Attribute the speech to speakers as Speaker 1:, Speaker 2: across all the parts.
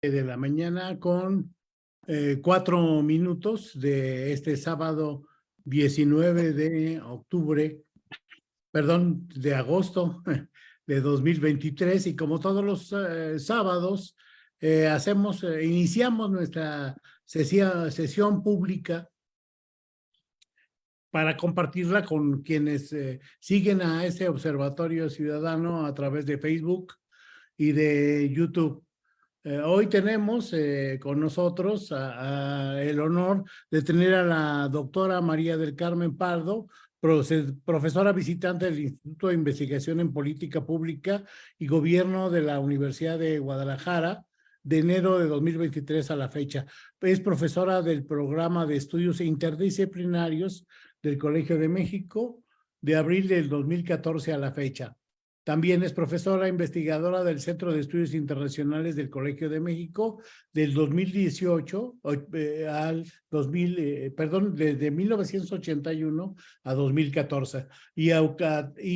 Speaker 1: de la mañana con 4 minutos de este sábado 19 de octubre, perdón, de agosto de 2023, y como todos los sábados iniciamos nuestra sesión pública para compartirla con quienes siguen a este Observatorio Ciudadano a través de Facebook y de YouTube. Hoy tenemos con nosotros el honor de tener a la doctora María del Carmen Pardo, profesora visitante del Instituto de Investigación en Política Pública y Gobierno de la Universidad de Guadalajara, de enero de 2023 a la fecha. Es profesora del programa de estudios interdisciplinarios del Colegio de México, de abril del 2014 a la fecha. También es profesora investigadora del Centro de Estudios Internacionales del Colegio de México del 2018 desde 1981 a 2014 y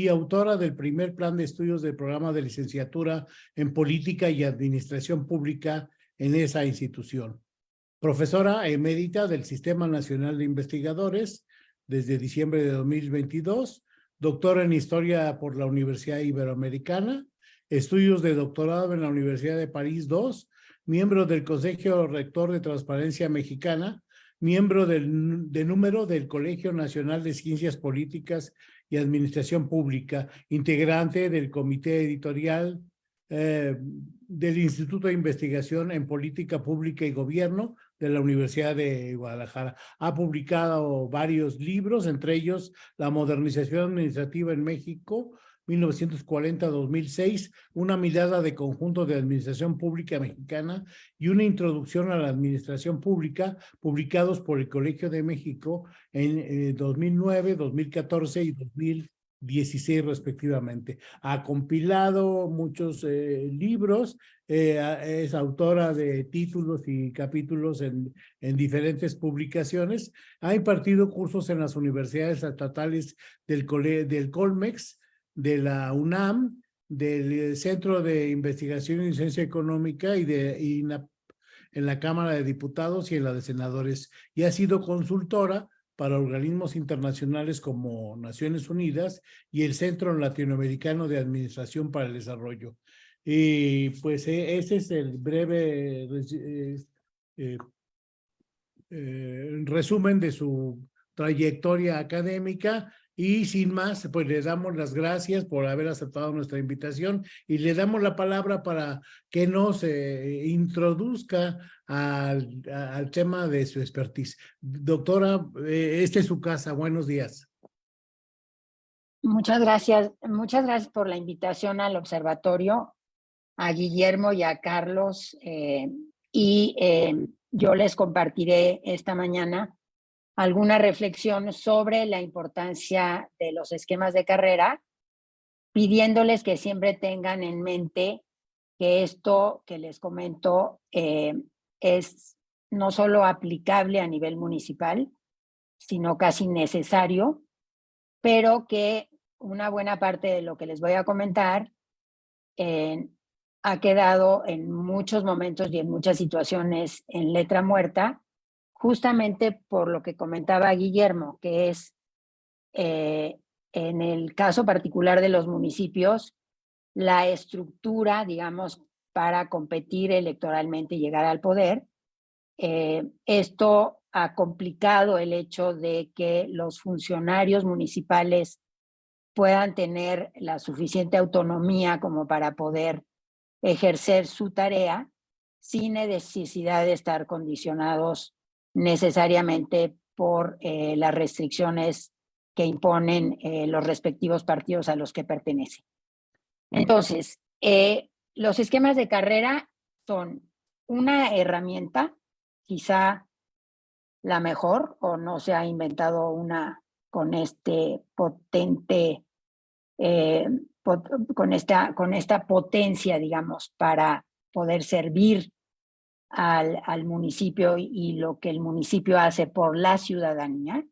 Speaker 1: autora del primer plan de estudios del programa de licenciatura en Política y Administración Pública en esa institución. Profesora emérita del Sistema Nacional de Investigadores desde diciembre de 2022. Doctora en Historia por la Universidad Iberoamericana, estudios de doctorado en la Universidad de París II, miembro del Consejo Rector de Transparencia Mexicana, miembro de número del Colegio Nacional de Ciencias Políticas y Administración Pública, integrante del Comité Editorial del Instituto de Investigación en Política Pública y Gobierno de la Universidad de Guadalajara. Ha publicado varios libros, entre ellos La Modernización Administrativa en México, 1940-2006, una mirada de conjunto de administración pública mexicana y una introducción a la administración pública, publicados por el Colegio de México en 2009, 2014 y 2016 respectivamente. Ha compilado muchos libros, es autora de títulos y capítulos en diferentes publicaciones, ha impartido cursos en las universidades estatales del Colmex, de la UNAM, del Centro de Investigación y Ciencia Económica en la Cámara de Diputados y en la de Senadores, y ha sido consultora para organismos internacionales como Naciones Unidas y el Centro Latinoamericano de Administración para el Desarrollo. Y pues ese es el breve resumen de su trayectoria académica, y sin más, pues le damos las gracias por haber aceptado nuestra invitación y le damos la palabra para que nos introduzca al tema de su expertise. Doctora, esta es su casa. Buenos días.
Speaker 2: Muchas gracias por la invitación al observatorio, a Guillermo y a Carlos, yo les compartiré esta mañana alguna reflexión sobre la importancia de los esquemas de carrera, pidiéndoles que siempre tengan en mente que esto que les comento es no solo aplicable a nivel municipal, sino casi necesario, pero que una buena parte de lo que les voy a comentar ha quedado en muchos momentos y en muchas situaciones en letra muerta, justamente por lo que comentaba Guillermo, que es en el caso particular de los municipios, la estructura, digamos, para competir electoralmente y llegar al poder. Esto ha complicado el hecho de que los funcionarios municipales puedan tener la suficiente autonomía como para poder ejercer su tarea sin necesidad de estar condicionados necesariamente por las restricciones que imponen los respectivos partidos a los que pertenecen. Entonces, los esquemas de carrera son una herramienta, quizá la mejor, o no se ha inventado una con este potente, con esta potencia, digamos, para poder servir al municipio y lo que el municipio hace por la ciudadanía.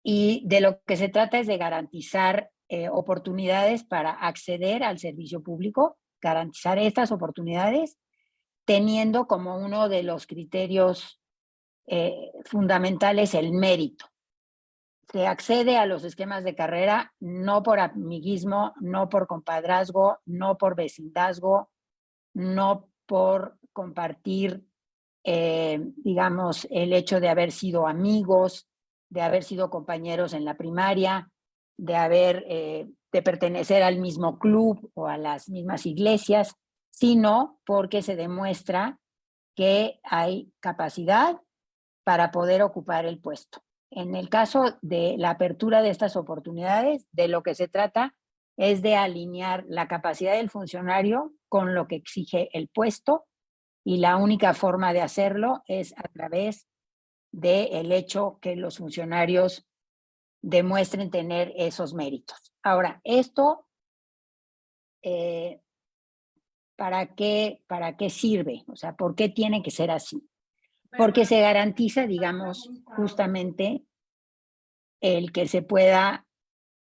Speaker 2: Y de lo que se trata es de garantizar oportunidades para acceder al servicio público, garantizar estas oportunidades teniendo como uno de los criterios fundamentales el mérito. Se accede a los esquemas de carrera no por amiguismo, no por compadrazgo, no por vecindazgo, no por compartir, digamos, el hecho de haber sido amigos, de haber sido compañeros en la primaria, de pertenecer al mismo club o a las mismas iglesias, sino porque se demuestra que hay capacidad para poder ocupar el puesto. En el caso de la apertura de estas oportunidades, de lo que se trata es de alinear la capacidad del funcionario con lo que exige el puesto, y la única forma de hacerlo es a través del hecho que los funcionarios demuestren tener esos méritos. Ahora, esto, ¿para qué sirve? O sea, ¿por qué tiene que ser así? Porque se garantiza, digamos, justamente el que se pueda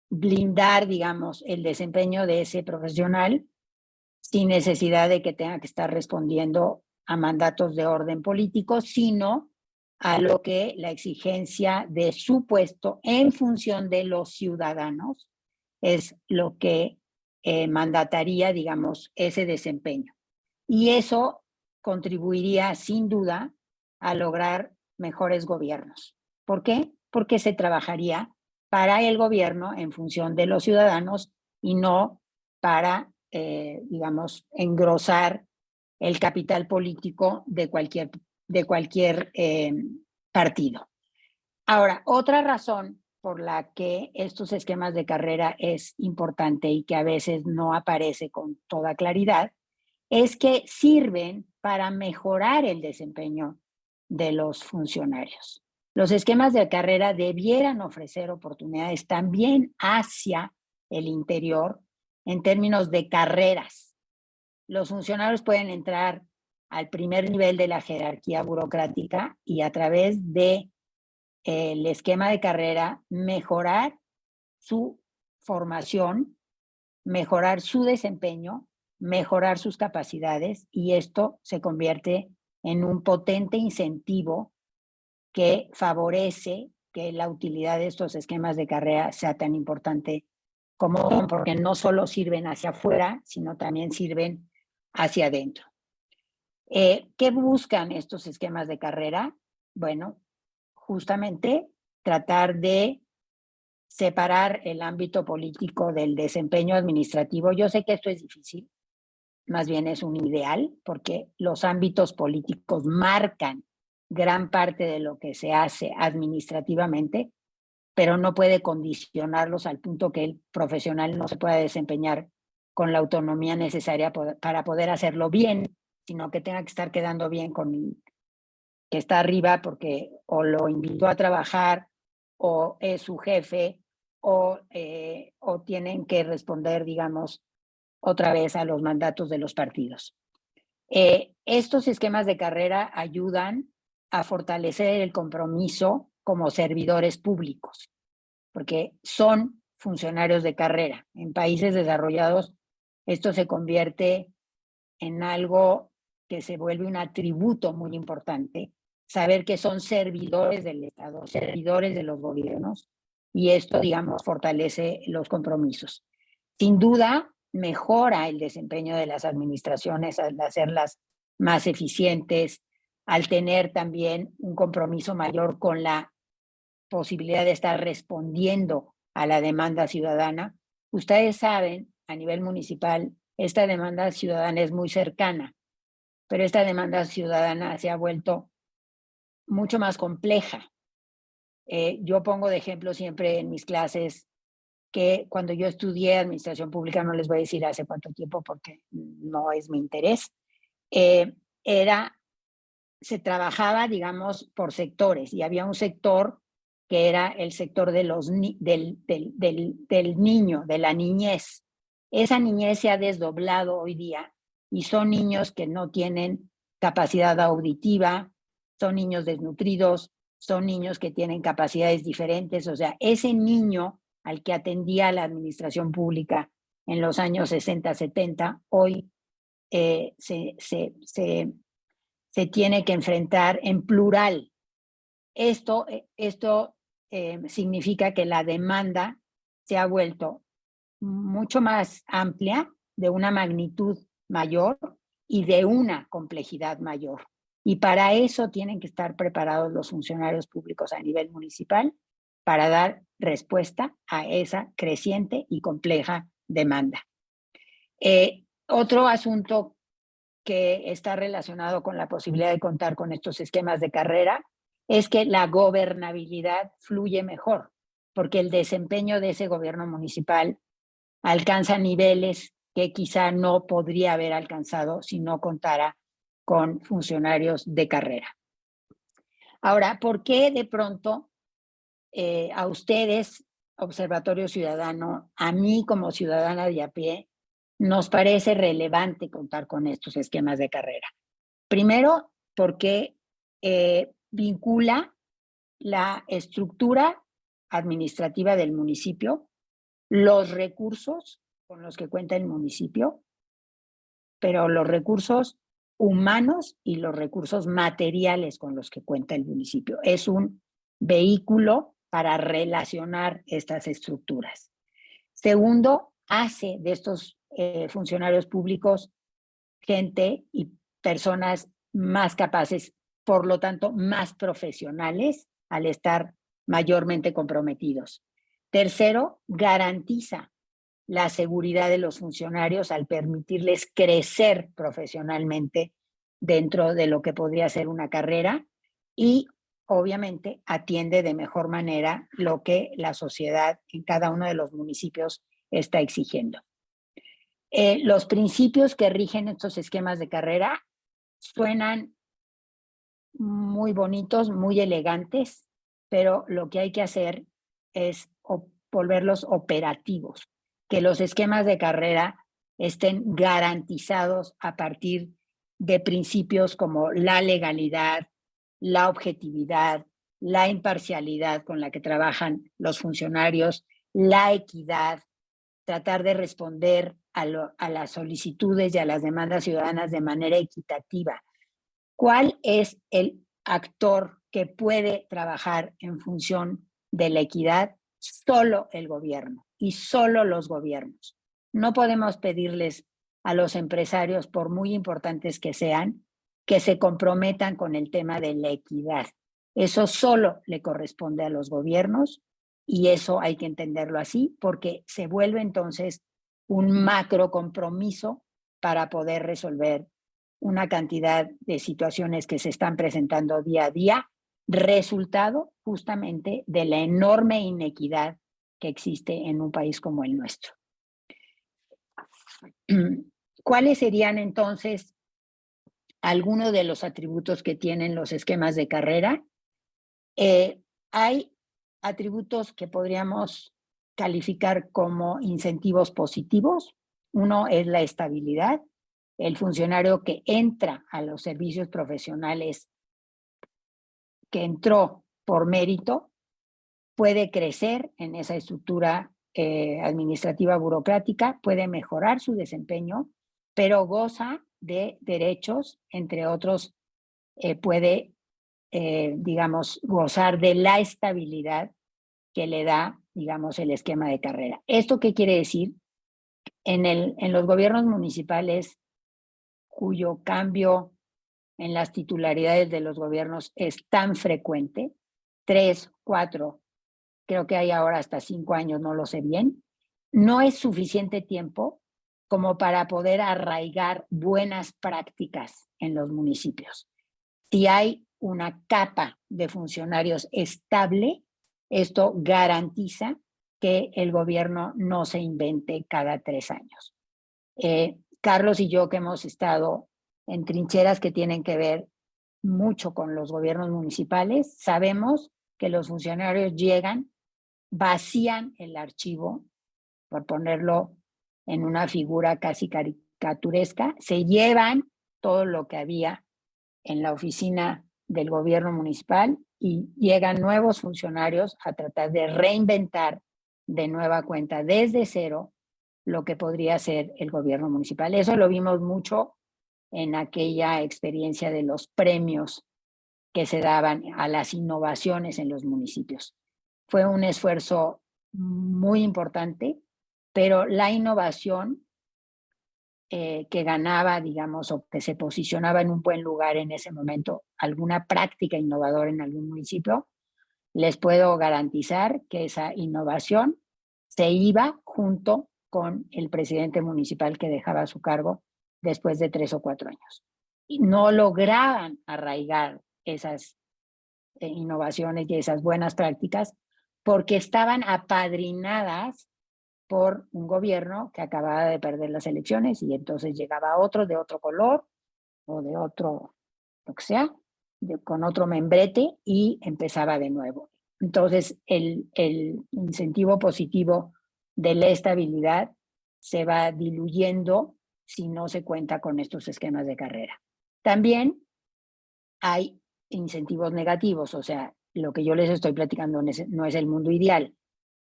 Speaker 2: blindar, digamos, el desempeño de ese profesional sin necesidad de que tenga que estar respondiendo a mandatos de orden político, sino a lo que la exigencia de su puesto en función de los ciudadanos es lo que mandataría, digamos, ese desempeño. Y eso contribuiría sin duda a lograr mejores gobiernos. ¿Por qué? Porque se trabajaría para el gobierno en función de los ciudadanos y no para, digamos, engrosar el capital político de cualquier partido. Ahora, otra razón por la que estos esquemas de carrera es importante y que a veces no aparece con toda claridad es que sirven para mejorar el desempeño de los funcionarios. Los esquemas de carrera debieran ofrecer oportunidades también hacia el interior en términos de carreras. Los funcionarios pueden entrar al primer nivel de la jerarquía burocrática y a través de el esquema de carrera mejorar su formación, mejorar su desempeño, mejorar sus capacidades, y esto se convierte en un potente incentivo que favorece que la utilidad de estos esquemas de carrera sea tan importante como son, porque no solo sirven hacia afuera, sino también sirven hacia adentro. ¿Qué buscan estos esquemas de carrera? Bueno, justamente tratar de separar el ámbito político del desempeño administrativo. Yo sé que esto es difícil, más bien es un ideal, porque los ámbitos políticos marcan gran parte de lo que se hace administrativamente, pero no puede condicionarlos al punto que el profesional no se pueda desempeñar con la autonomía necesaria para poder hacerlo bien, sino que tenga que estar quedando bien con el que está arriba porque o lo invitó a trabajar o es su jefe o tienen que responder, digamos, otra vez a los mandatos de los partidos. Estos esquemas de carrera ayudan a fortalecer el compromiso como servidores públicos, porque son funcionarios de carrera. En países desarrollados, esto se convierte en algo que se vuelve un atributo muy importante, saber que son servidores del Estado, servidores de los gobiernos, y esto, digamos, fortalece los compromisos. Sin duda, mejora el desempeño de las administraciones al hacerlas más eficientes, al tener también un compromiso mayor con la posibilidad de estar respondiendo a la demanda ciudadana. Ustedes saben, a nivel municipal, esta demanda ciudadana es muy cercana, pero esta demanda ciudadana se ha vuelto mucho más compleja. Yo pongo de ejemplo siempre en mis clases que cuando yo estudié administración pública, no les voy a decir hace cuánto tiempo porque no es mi interés, se trabajaba, digamos, por sectores, y había un sector que era el sector de del niño, de la niñez. Esa niñez se ha desdoblado hoy día y son niños que no tienen capacidad auditiva, son niños desnutridos, son niños que tienen capacidades diferentes. O sea, ese niño al que atendía la administración pública en los años 60, 70, hoy se se tiene que enfrentar en plural. Esto significa que la demanda se ha vuelto mucho más amplia, de una magnitud mayor y de una complejidad mayor. Y para eso tienen que estar preparados los funcionarios públicos a nivel municipal para dar respuesta a esa creciente y compleja demanda. Otro asunto que está relacionado con la posibilidad de contar con estos esquemas de carrera es que la gobernabilidad fluye mejor, porque el desempeño de ese gobierno municipal alcanza niveles que quizá no podría haber alcanzado si no contara con funcionarios de carrera. Ahora, ¿por qué de pronto a ustedes, Observatorio Ciudadano, a mí como ciudadana de a pie, nos parece relevante contar con estos esquemas de carrera? Primero, porque vincula la estructura administrativa del municipio, los recursos con los que cuenta el municipio, pero los recursos humanos y los recursos materiales con los que cuenta el municipio. Es un vehículo para relacionar estas estructuras. Segundo, hace de estos funcionarios públicos gente y personas más capaces, por lo tanto, más profesionales al estar mayormente comprometidos. Tercero, garantiza la seguridad de los funcionarios al permitirles crecer profesionalmente dentro de lo que podría ser una carrera y obviamente atiende de mejor manera lo que la sociedad en cada uno de los municipios está exigiendo. Los principios que rigen estos esquemas de carrera suenan muy bonitos, muy elegantes, pero lo que hay que hacer es volverlos operativos, que los esquemas de carrera estén garantizados a partir de principios como la legalidad, la objetividad, la imparcialidad con la que trabajan los funcionarios, la equidad, tratar de responder a las solicitudes y a las demandas ciudadanas de manera equitativa. ¿Cuál es el actor que puede trabajar en función de la equidad? Solo el gobierno y solo los gobiernos. No podemos pedirles a los empresarios, por muy importantes que sean, que se comprometan con el tema de la equidad. Eso solo le corresponde a los gobiernos y eso hay que entenderlo así porque se vuelve entonces un macro compromiso para poder resolver una cantidad de situaciones que se están presentando día a día, resultado justamente de la enorme inequidad que existe en un país como el nuestro. ¿Cuáles serían entonces algunos de los atributos que tienen los esquemas de carrera? Hay atributos que podríamos calificar como incentivos positivos. Uno es la estabilidad. El funcionario que entra a los servicios profesionales, que entró por mérito, puede crecer en esa estructura administrativa burocrática, puede mejorar su desempeño, pero goza de derechos, entre otros, puede, digamos, gozar de la estabilidad que le da, digamos, el esquema de carrera. ¿Esto qué quiere decir? En los gobiernos municipales, cuyo cambio en las titularidades de los gobiernos es tan frecuente, 3, 4, creo que hay ahora hasta 5 años, no lo sé bien, no es suficiente tiempo como para poder arraigar buenas prácticas en los municipios. Si hay una capa de funcionarios estable, esto garantiza que el gobierno no se invente cada 3 años. Carlos y yo, que hemos estado en trincheras que tienen que ver mucho con los gobiernos municipales, sabemos que los funcionarios llegan, vacían el archivo, por ponerlo en una figura casi caricaturesca, se llevan todo lo que había en la oficina del gobierno municipal y llegan nuevos funcionarios a tratar de reinventar de nueva cuenta desde cero lo que podría ser el gobierno municipal. Eso lo vimos mucho en aquella experiencia de los premios que se daban a las innovaciones en los municipios. Fue un esfuerzo muy importante, pero la innovación que ganaba, digamos, o que se posicionaba en un buen lugar en ese momento, alguna práctica innovadora en algún municipio, les puedo garantizar que esa innovación se iba junto con el presidente municipal que dejaba su cargo después de 3 o 4 años. Y no lograban arraigar esas innovaciones y esas buenas prácticas porque estaban apadrinadas por un gobierno que acababa de perder las elecciones y entonces llegaba otro de otro color o de otro, lo que sea, con otro membrete y empezaba de nuevo. Entonces, el incentivo positivo de la estabilidad se va diluyendo si no se cuenta con estos esquemas de carrera. También hay incentivos negativos, o sea, lo que yo les estoy platicando no es el mundo ideal.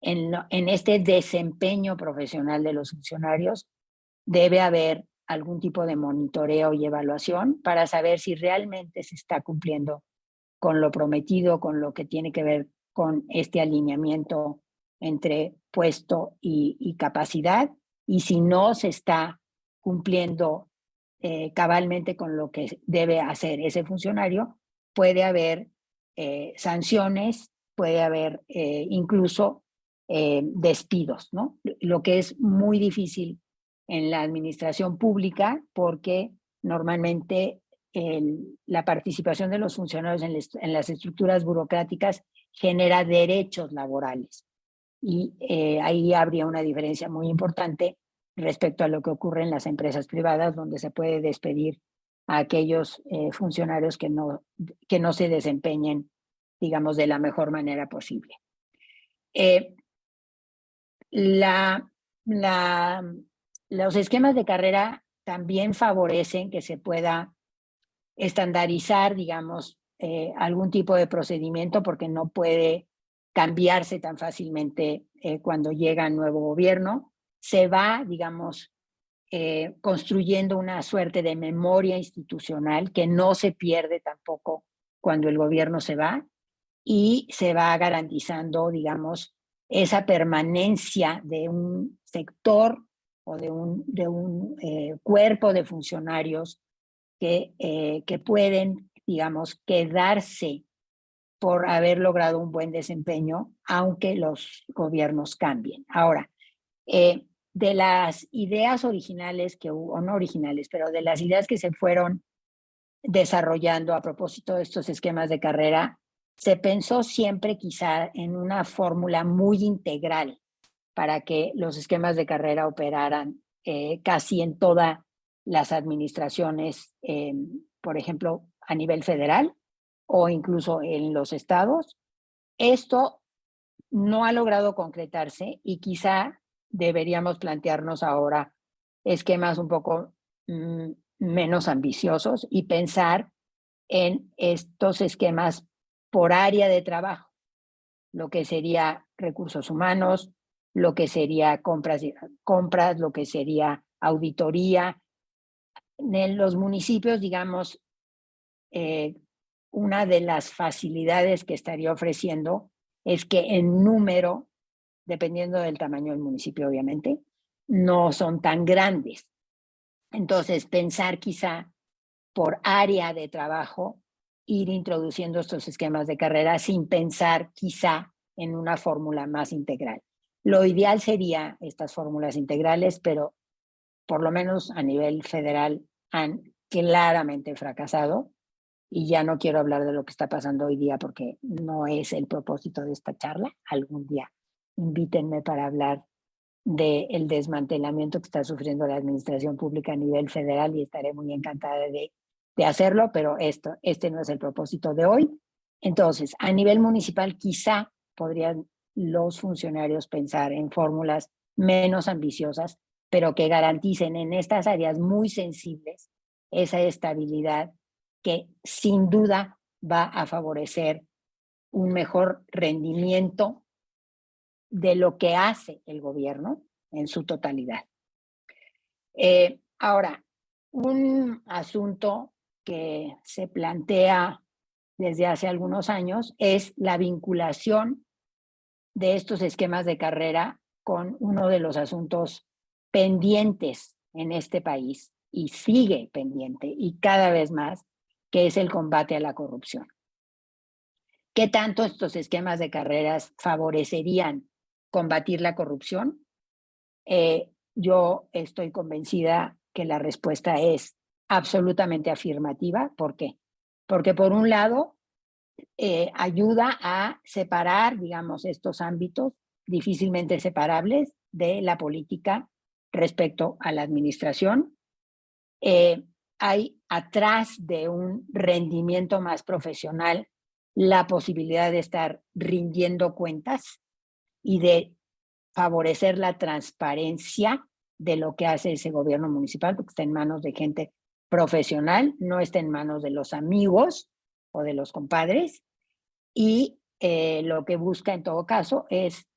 Speaker 2: En este desempeño profesional de los funcionarios debe haber algún tipo de monitoreo y evaluación para saber si realmente se está cumpliendo con lo prometido, con lo que tiene que ver con este alineamiento entre puesto y capacidad, y si no se está cumpliendo cabalmente con lo que debe hacer ese funcionario, puede haber sanciones, puede haber incluso despidos, ¿no? Lo que es muy difícil en la administración pública porque normalmente la participación de los funcionarios en las estructuras burocráticas genera derechos laborales. Y ahí habría una diferencia muy importante respecto a lo que ocurre en las empresas privadas, donde se puede despedir a aquellos funcionarios que no se desempeñen, digamos, de la mejor manera posible. Los esquemas de carrera también favorecen que se pueda estandarizar, digamos, algún tipo de procedimiento porque no puede cambiarse tan fácilmente cuando llega un nuevo gobierno. Se va, digamos, construyendo una suerte de memoria institucional que no se pierde tampoco cuando el gobierno se va y se va garantizando, digamos, esa permanencia de un sector o de un cuerpo de funcionarios que pueden, digamos, quedarse por haber logrado un buen desempeño, aunque los gobiernos cambien. Ahora, de las ideas originales que hubo, o no originales, pero de las ideas que se fueron desarrollando a propósito de estos esquemas de carrera, se pensó siempre quizá en una fórmula muy integral para que los esquemas de carrera operaran casi en todas las administraciones, por ejemplo, a nivel federal o incluso en los estados. Esto no ha logrado concretarse y quizá deberíamos plantearnos ahora esquemas un poco menos ambiciosos y pensar en estos esquemas por área de trabajo, lo que sería recursos humanos, lo que sería compras, lo que sería auditoría. En los municipios, digamos, una de las facilidades que estaría ofreciendo es que en número, dependiendo del tamaño del municipio, obviamente, no son tan grandes. Entonces, pensar quizá por área de trabajo, ir introduciendo estos esquemas de carrera sin pensar quizá en una fórmula más integral. Lo ideal sería estas fórmulas integrales, pero por lo menos a nivel federal han claramente fracasado y ya no quiero hablar de lo que está pasando hoy día porque no es el propósito de esta charla. Algún día invítenme para hablar del desmantelamiento que está sufriendo la administración pública a nivel federal y estaré muy encantada de hacerlo, pero este no es el propósito de hoy. Entonces, a nivel municipal quizá podrían los funcionarios pensar en fórmulas menos ambiciosas, pero que garanticen en estas áreas muy sensibles esa estabilidad que sin duda va a favorecer un mejor rendimiento de lo que hace el gobierno en su totalidad. Ahora, Un asunto que se plantea desde hace algunos años es la vinculación de estos esquemas de carrera con uno de los asuntos pendientes en este país, y sigue pendiente y cada vez más, que es el combate a la corrupción. ¿Qué tanto estos esquemas de carreras favorecerían combatir la corrupción? Yo estoy convencida que la respuesta es absolutamente afirmativa. ¿Por qué? Porque por un lado, ayuda a separar, digamos, estos ámbitos difícilmente separables de la política respecto a la administración. Hay atrás de un rendimiento más profesional la posibilidad de estar rindiendo cuentas y de favorecer la transparencia de lo que hace ese gobierno municipal, porque está en manos de gente profesional, no está en manos de los amigos o de los compadres, y lo que busca en todo caso es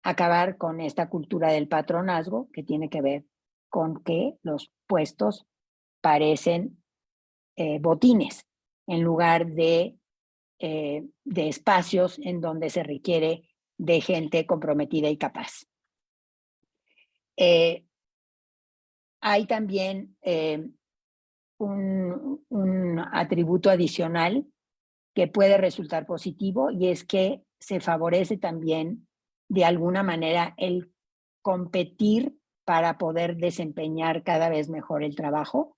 Speaker 2: acabar con esta cultura del patronazgo, que tiene que ver con que los puestos parecen botines en lugar de espacios en donde se requiere de gente comprometida y capaz. Hay también un atributo adicional que puede resultar positivo, y es que se favorece también de alguna manera el competir para poder desempeñar cada vez mejor el trabajo.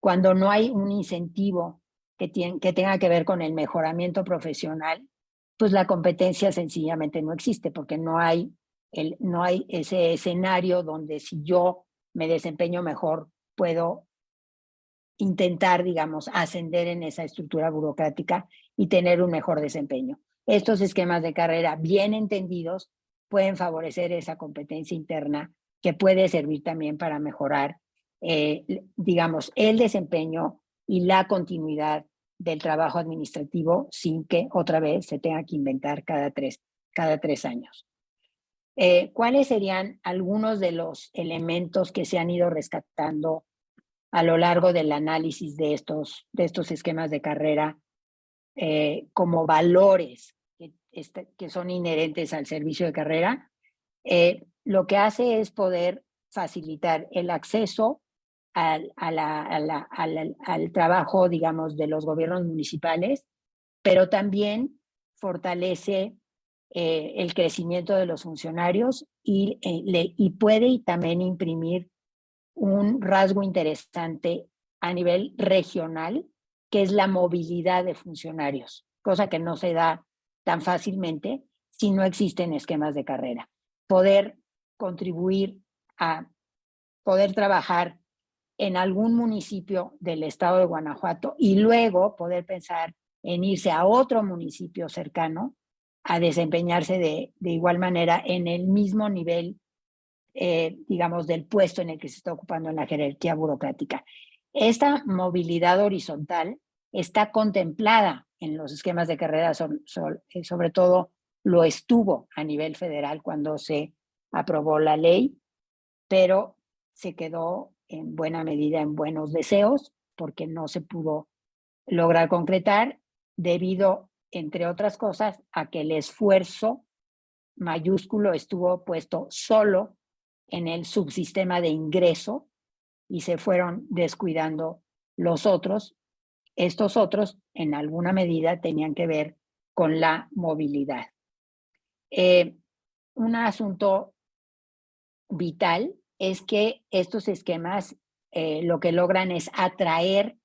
Speaker 2: Cuando no hay un incentivo que tenga que ver con el mejoramiento profesional, pues la competencia sencillamente no existe, porque no hay ese escenario donde si yo me desempeño mejor, puedo intentar, digamos, ascender en esa estructura burocrática y tener un mejor desempeño. Estos esquemas de carrera bien entendidos pueden favorecer esa competencia interna, que puede servir también para mejorar, digamos, el desempeño y la continuidad del trabajo administrativo sin que otra vez se tenga que inventar cada tres años. ¿Cuáles serían algunos de los elementos que se han ido rescatando a lo largo del análisis de estos esquemas de carrera como valores que son inherentes al servicio de carrera? Lo que hace es poder facilitar el acceso al trabajo, digamos, de los gobiernos municipales, pero también fortalece el crecimiento de los funcionarios y puede también imprimir un rasgo interesante a nivel regional, que es la movilidad de funcionarios, cosa que no se da tan fácilmente si no existen esquemas de carrera. Poder contribuir a poder trabajar en algún municipio del estado de Guanajuato y luego poder pensar en irse a otro municipio cercano a desempeñarse de igual manera en el mismo nivel, digamos, del puesto en el que se está ocupando en la jerarquía burocrática. Esta movilidad horizontal está contemplada en los esquemas de carrera, sobre todo lo estuvo a nivel federal cuando se aprobó la ley, pero se quedó en buena medida en buenos deseos, porque no se pudo lograr concretar debido, entre otras cosas, a que el esfuerzo mayúsculo estuvo puesto solo en el subsistema de ingreso y se fueron descuidando los otros. Estos otros, en alguna medida, tenían que ver con la movilidad. Un asunto vital es que estos esquemas lo que logran es atraer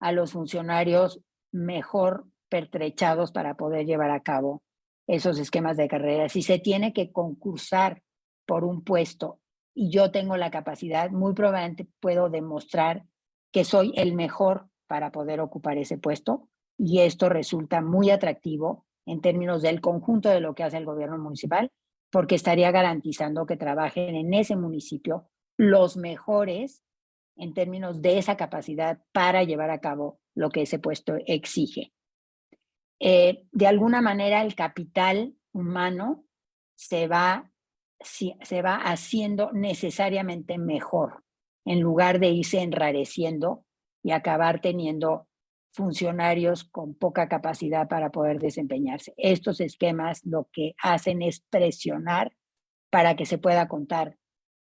Speaker 2: a los funcionarios mejor pertrechados para poder llevar a cabo esos esquemas de carrera. Si se tiene que concursar por un puesto y yo tengo la capacidad, muy probablemente puedo demostrar que soy el mejor para poder ocupar ese puesto, y esto resulta muy atractivo en términos del conjunto de lo que hace el gobierno municipal, porque estaría garantizando que trabajen en ese municipio los mejores en términos de esa capacidad para llevar a cabo lo que ese puesto exige. De alguna manera, el capital humano se va haciendo necesariamente mejor en lugar de irse enrareciendo y acabar teniendo funcionarios con poca capacidad para poder desempeñarse. Estos esquemas lo que hacen es presionar para que se pueda contar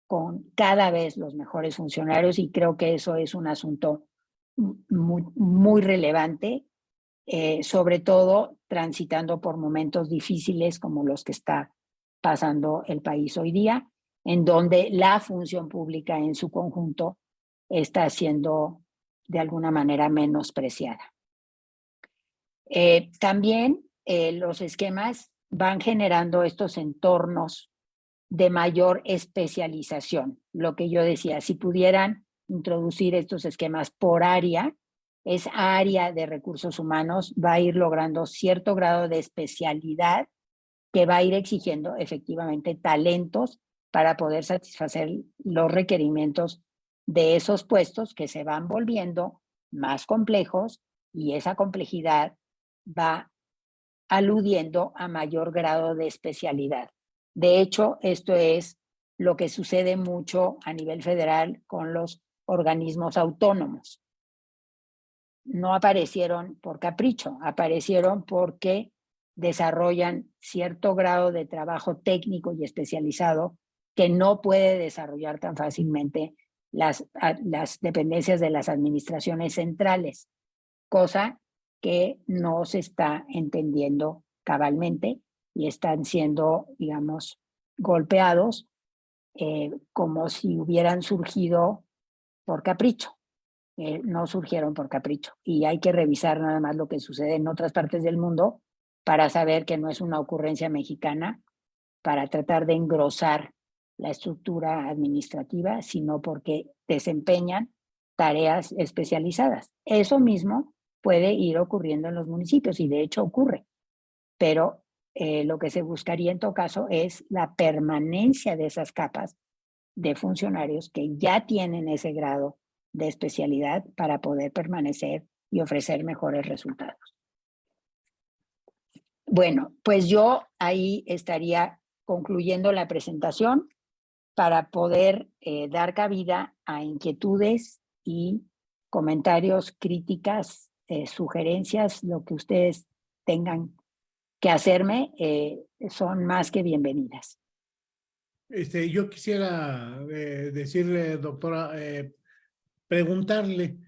Speaker 2: con cada vez los mejores funcionarios, y creo que eso es un asunto muy relevante, sobre todo transitando por momentos difíciles como los que está pasando el país hoy día, en donde la función pública en su conjunto está siendo de alguna manera menospreciada. También los esquemas van generando estos entornos de mayor especialización. Lo que yo decía, si pudieran introducir estos esquemas por área, esa área de recursos humanos va a ir logrando cierto grado de especialidad que va a ir exigiendo efectivamente talentos para poder satisfacer los requerimientos de esos puestos que se van volviendo más complejos, y esa complejidad va aludiendo a mayor grado de especialidad. De hecho, esto es lo que sucede mucho a nivel federal con los organismos autónomos. No aparecieron por capricho, aparecieron porque desarrollan cierto grado de trabajo técnico y especializado que no puede desarrollar tan fácilmente las dependencias de las administraciones centrales, cosa que no se está entendiendo cabalmente y están siendo, digamos, golpeados como si hubieran surgido por capricho. No surgieron por capricho, y hay que revisar nada más lo que sucede en otras partes del mundo para saber que no es una ocurrencia mexicana para tratar de engrosar la estructura administrativa, sino porque desempeñan tareas especializadas. Eso mismo puede ir ocurriendo en los municipios, y de hecho ocurre, pero lo que se buscaría en todo caso es la permanencia de esas capas de funcionarios que ya tienen ese grado de especialidad para poder permanecer y ofrecer mejores resultados. Bueno, pues yo ahí estaría concluyendo la presentación para poder dar cabida a inquietudes y comentarios, críticas, sugerencias, lo que ustedes tengan que hacerme, son más que bienvenidas.
Speaker 1: Yo quisiera decirle, doctora, preguntarle,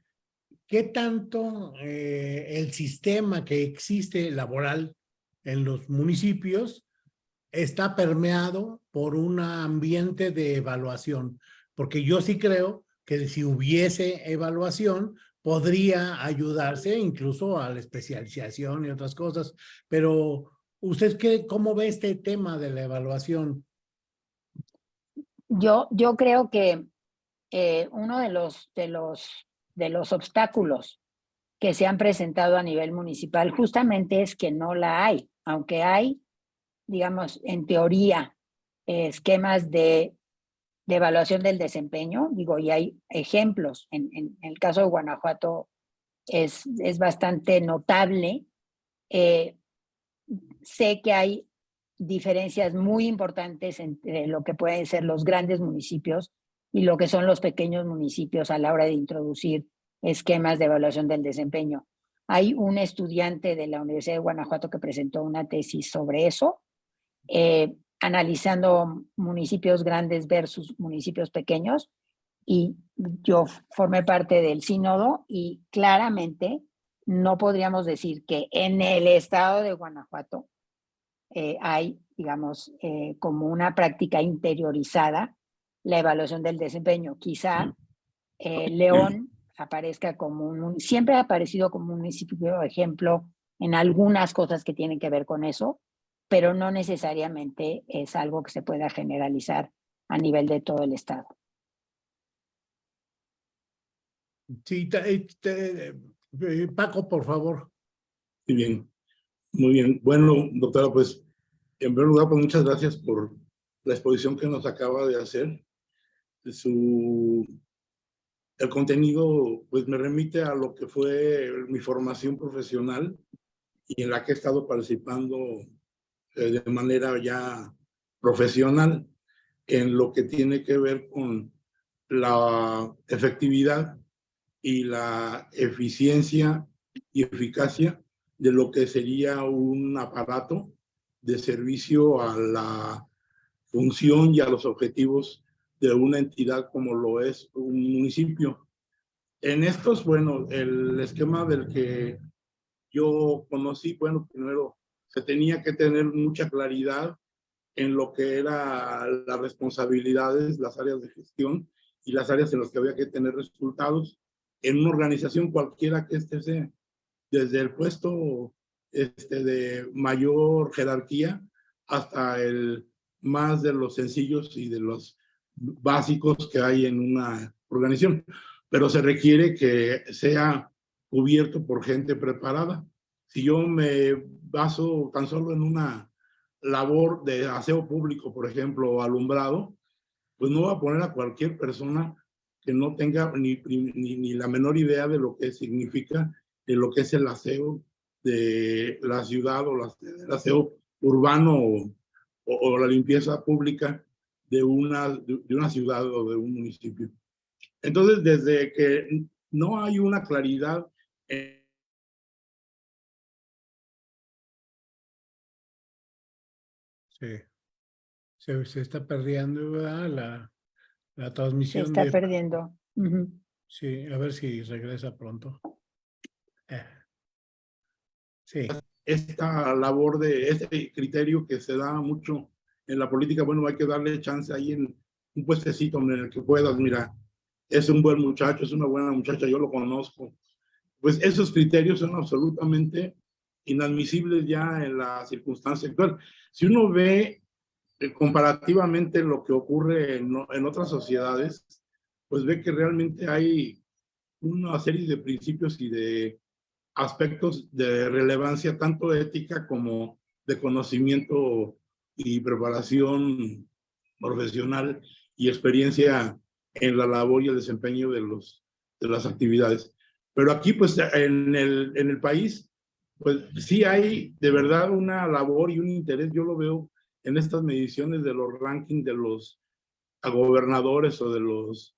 Speaker 1: ¿qué tanto el sistema que existe laboral en los municipios está permeado por un ambiente de evaluación? Porque yo sí creo que si hubiese evaluación, podría ayudarse incluso a la especialización y otras cosas. Pero, ¿usted cómo ve este tema de la evaluación?
Speaker 2: Yo creo que uno de los obstáculos que se han presentado a nivel municipal justamente es que no la hay, aunque hay, digamos, en teoría, esquemas de evaluación del desempeño, digo, y hay ejemplos. En el caso de Guanajuato es bastante notable. Sé que hay diferencias muy importantes entre lo que pueden ser los grandes municipios y lo que son los pequeños municipios a la hora de introducir esquemas de evaluación del desempeño. Hay un estudiante de la Universidad de Guanajuato que presentó una tesis sobre eso, analizando municipios grandes versus municipios pequeños, y yo formé parte del sínodo, y claramente no podríamos decir que en el estado de Guanajuato hay, digamos, como una práctica interiorizada la evaluación del desempeño. Quizá León aparezca como siempre ha aparecido como un municipio ejemplo en algunas cosas que tienen que ver con eso, pero no necesariamente es algo que se pueda generalizar a nivel de todo el estado.
Speaker 1: Sí, Paco, por favor.
Speaker 3: Muy bien, muy bien. Bueno, doctora, pues en primer lugar, pues muchas gracias por la exposición que nos acaba de hacer. El contenido pues me remite a lo que fue mi formación profesional y en la que he estado participando de manera ya profesional en lo que tiene que ver con la efectividad y la eficiencia y eficacia de lo que sería un aparato de servicio a la función y a los objetivos de una entidad como lo es un municipio. En estos, bueno, el esquema del que yo conocí, bueno, primero se tenía que tener mucha claridad en lo que eran las responsabilidades, las áreas de gestión y las áreas en las que había que tener resultados en una organización cualquiera que sea, desde el puesto de mayor jerarquía hasta el más de los sencillos y de los básicos que hay en una organización. Pero se requiere que sea cubierto por gente preparada. Si yo me baso tan solo en una labor de aseo público, por ejemplo, o alumbrado, pues no va a poner a cualquier persona que no tenga ni la menor idea de lo que significa, de lo que es el aseo de la ciudad o el aseo urbano o la limpieza pública de una ciudad o de un municipio. Entonces, desde que no hay una claridad
Speaker 1: Sí. Se está perdiendo, ¿verdad? La
Speaker 2: Se
Speaker 1: transmisión
Speaker 2: está
Speaker 1: de...
Speaker 2: perdiendo. Ujú.
Speaker 1: Sí, a ver si regresa pronto. Sí,
Speaker 3: esta labor de este criterio que se da mucho en la política, bueno, hay que darle chance ahí en un puestecito en el que puedas, mira, es un buen muchacho, es una buena muchacha, yo lo conozco. Pues esos criterios son absolutamente inadmisibles ya en la circunstancia actual. Si uno ve comparativamente lo que ocurre en otras sociedades, pues ve que realmente hay una serie de principios y de aspectos de relevancia tanto ética como de conocimiento y preparación profesional y experiencia en la labor y el desempeño de las actividades. Pero aquí, pues, en el país, pues sí hay de verdad una labor y un interés, yo lo veo en estas mediciones de los rankings de los gobernadores o de los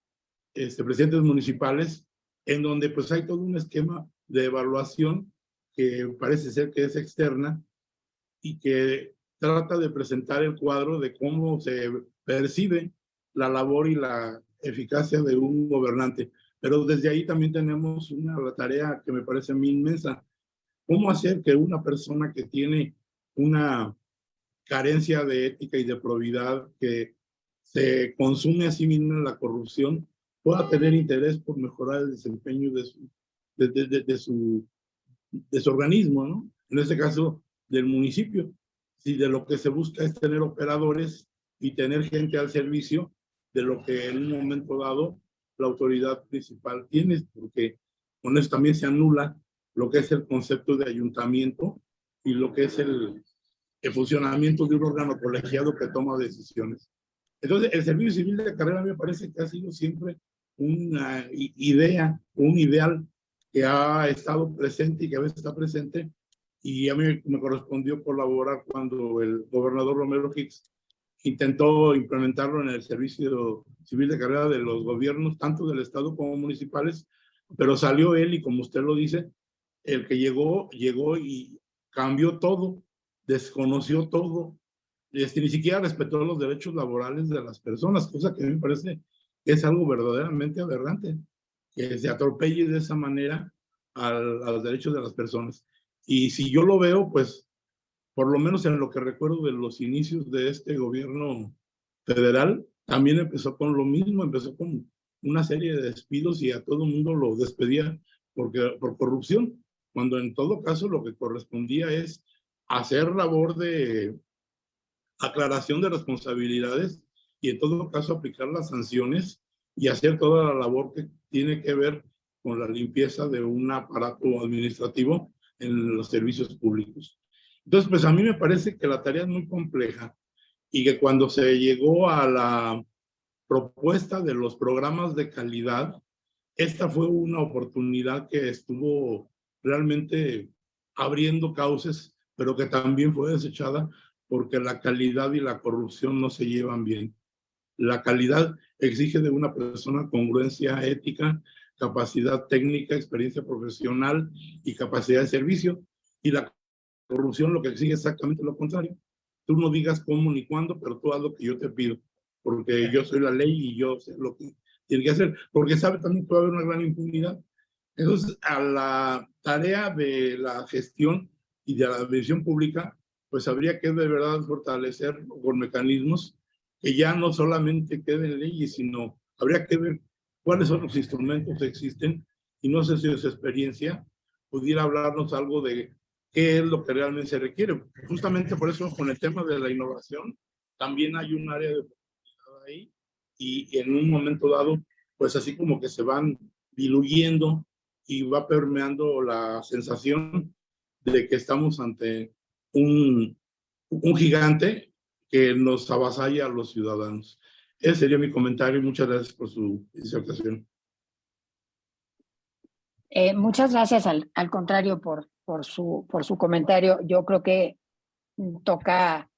Speaker 3: presidentes municipales, en donde pues hay todo un esquema de evaluación que parece ser que es externa y que trata de presentar el cuadro de cómo se percibe la labor y la eficacia de un gobernante. Pero desde ahí también tenemos una tarea que me parece a mí inmensa. ¿Cómo hacer que una persona que tiene una carencia de ética y de probidad, que se consume a sí misma en la corrupción, pueda tener interés por mejorar el desempeño de su organismo, ¿no? En este caso, del municipio. Si de lo que se busca es tener operadores y tener gente al servicio de lo que en un momento dado la autoridad principal tiene, porque con eso también se anula lo que es el concepto de ayuntamiento y lo que es el funcionamiento de un órgano colegiado que toma decisiones. Entonces, el servicio civil de carrera me parece que ha sido siempre una idea, un ideal que ha estado presente y que a veces está presente, y a mí me correspondió colaborar cuando el gobernador Romero Hicks intentó implementarlo en el servicio civil de carrera de los gobiernos, tanto del estado como municipales, pero salió él y, como usted lo dice, el que llegó y cambió todo, desconoció todo, ni siquiera respetó los derechos laborales de las personas, cosa que a mí me parece que es algo verdaderamente aberrante, que se atropelle de esa manera a los derechos de las personas. Y si yo lo veo, pues, por lo menos en lo que recuerdo de los inicios de este gobierno federal, también empezó con lo mismo, empezó con una serie de despidos y a todo el mundo lo despedía por corrupción, cuando en todo caso lo que correspondía es hacer labor de aclaración de responsabilidades y en todo caso aplicar las sanciones y hacer toda la labor que tiene que ver con la limpieza de un aparato administrativo en los servicios públicos. Entonces, pues a mí me parece que la tarea es muy compleja y que cuando se llegó a la propuesta de los programas de calidad, esta fue una oportunidad que estuvo realmente abriendo cauces, pero que también fue desechada porque la calidad y la corrupción no se llevan bien. La calidad exige de una persona congruencia ética, capacidad técnica, experiencia profesional y capacidad de servicio. Y la corrupción lo que exige es exactamente lo contrario. Tú no digas cómo ni cuándo, pero tú haz lo que yo te pido, porque yo soy la ley y yo sé lo que tiene que hacer, porque sabe también que puede haber una gran impunidad. Entonces, a la tarea de la gestión y de la administración pública, pues habría que de verdad fortalecer con mecanismos que ya no solamente queden leyes, sino habría que ver cuáles son los instrumentos que existen, y no sé si esa experiencia pudiera hablarnos algo de qué es lo que realmente se requiere. Justamente por eso, con el tema de la innovación, también hay un área de oportunidad ahí, y en un momento dado, pues así como que se van diluyendo y va permeando la sensación de que estamos ante un gigante que nos avasalla a los ciudadanos. Ese sería mi comentario y muchas gracias por su disertación.
Speaker 2: Muchas gracias, al contrario, por su comentario. Yo creo que toca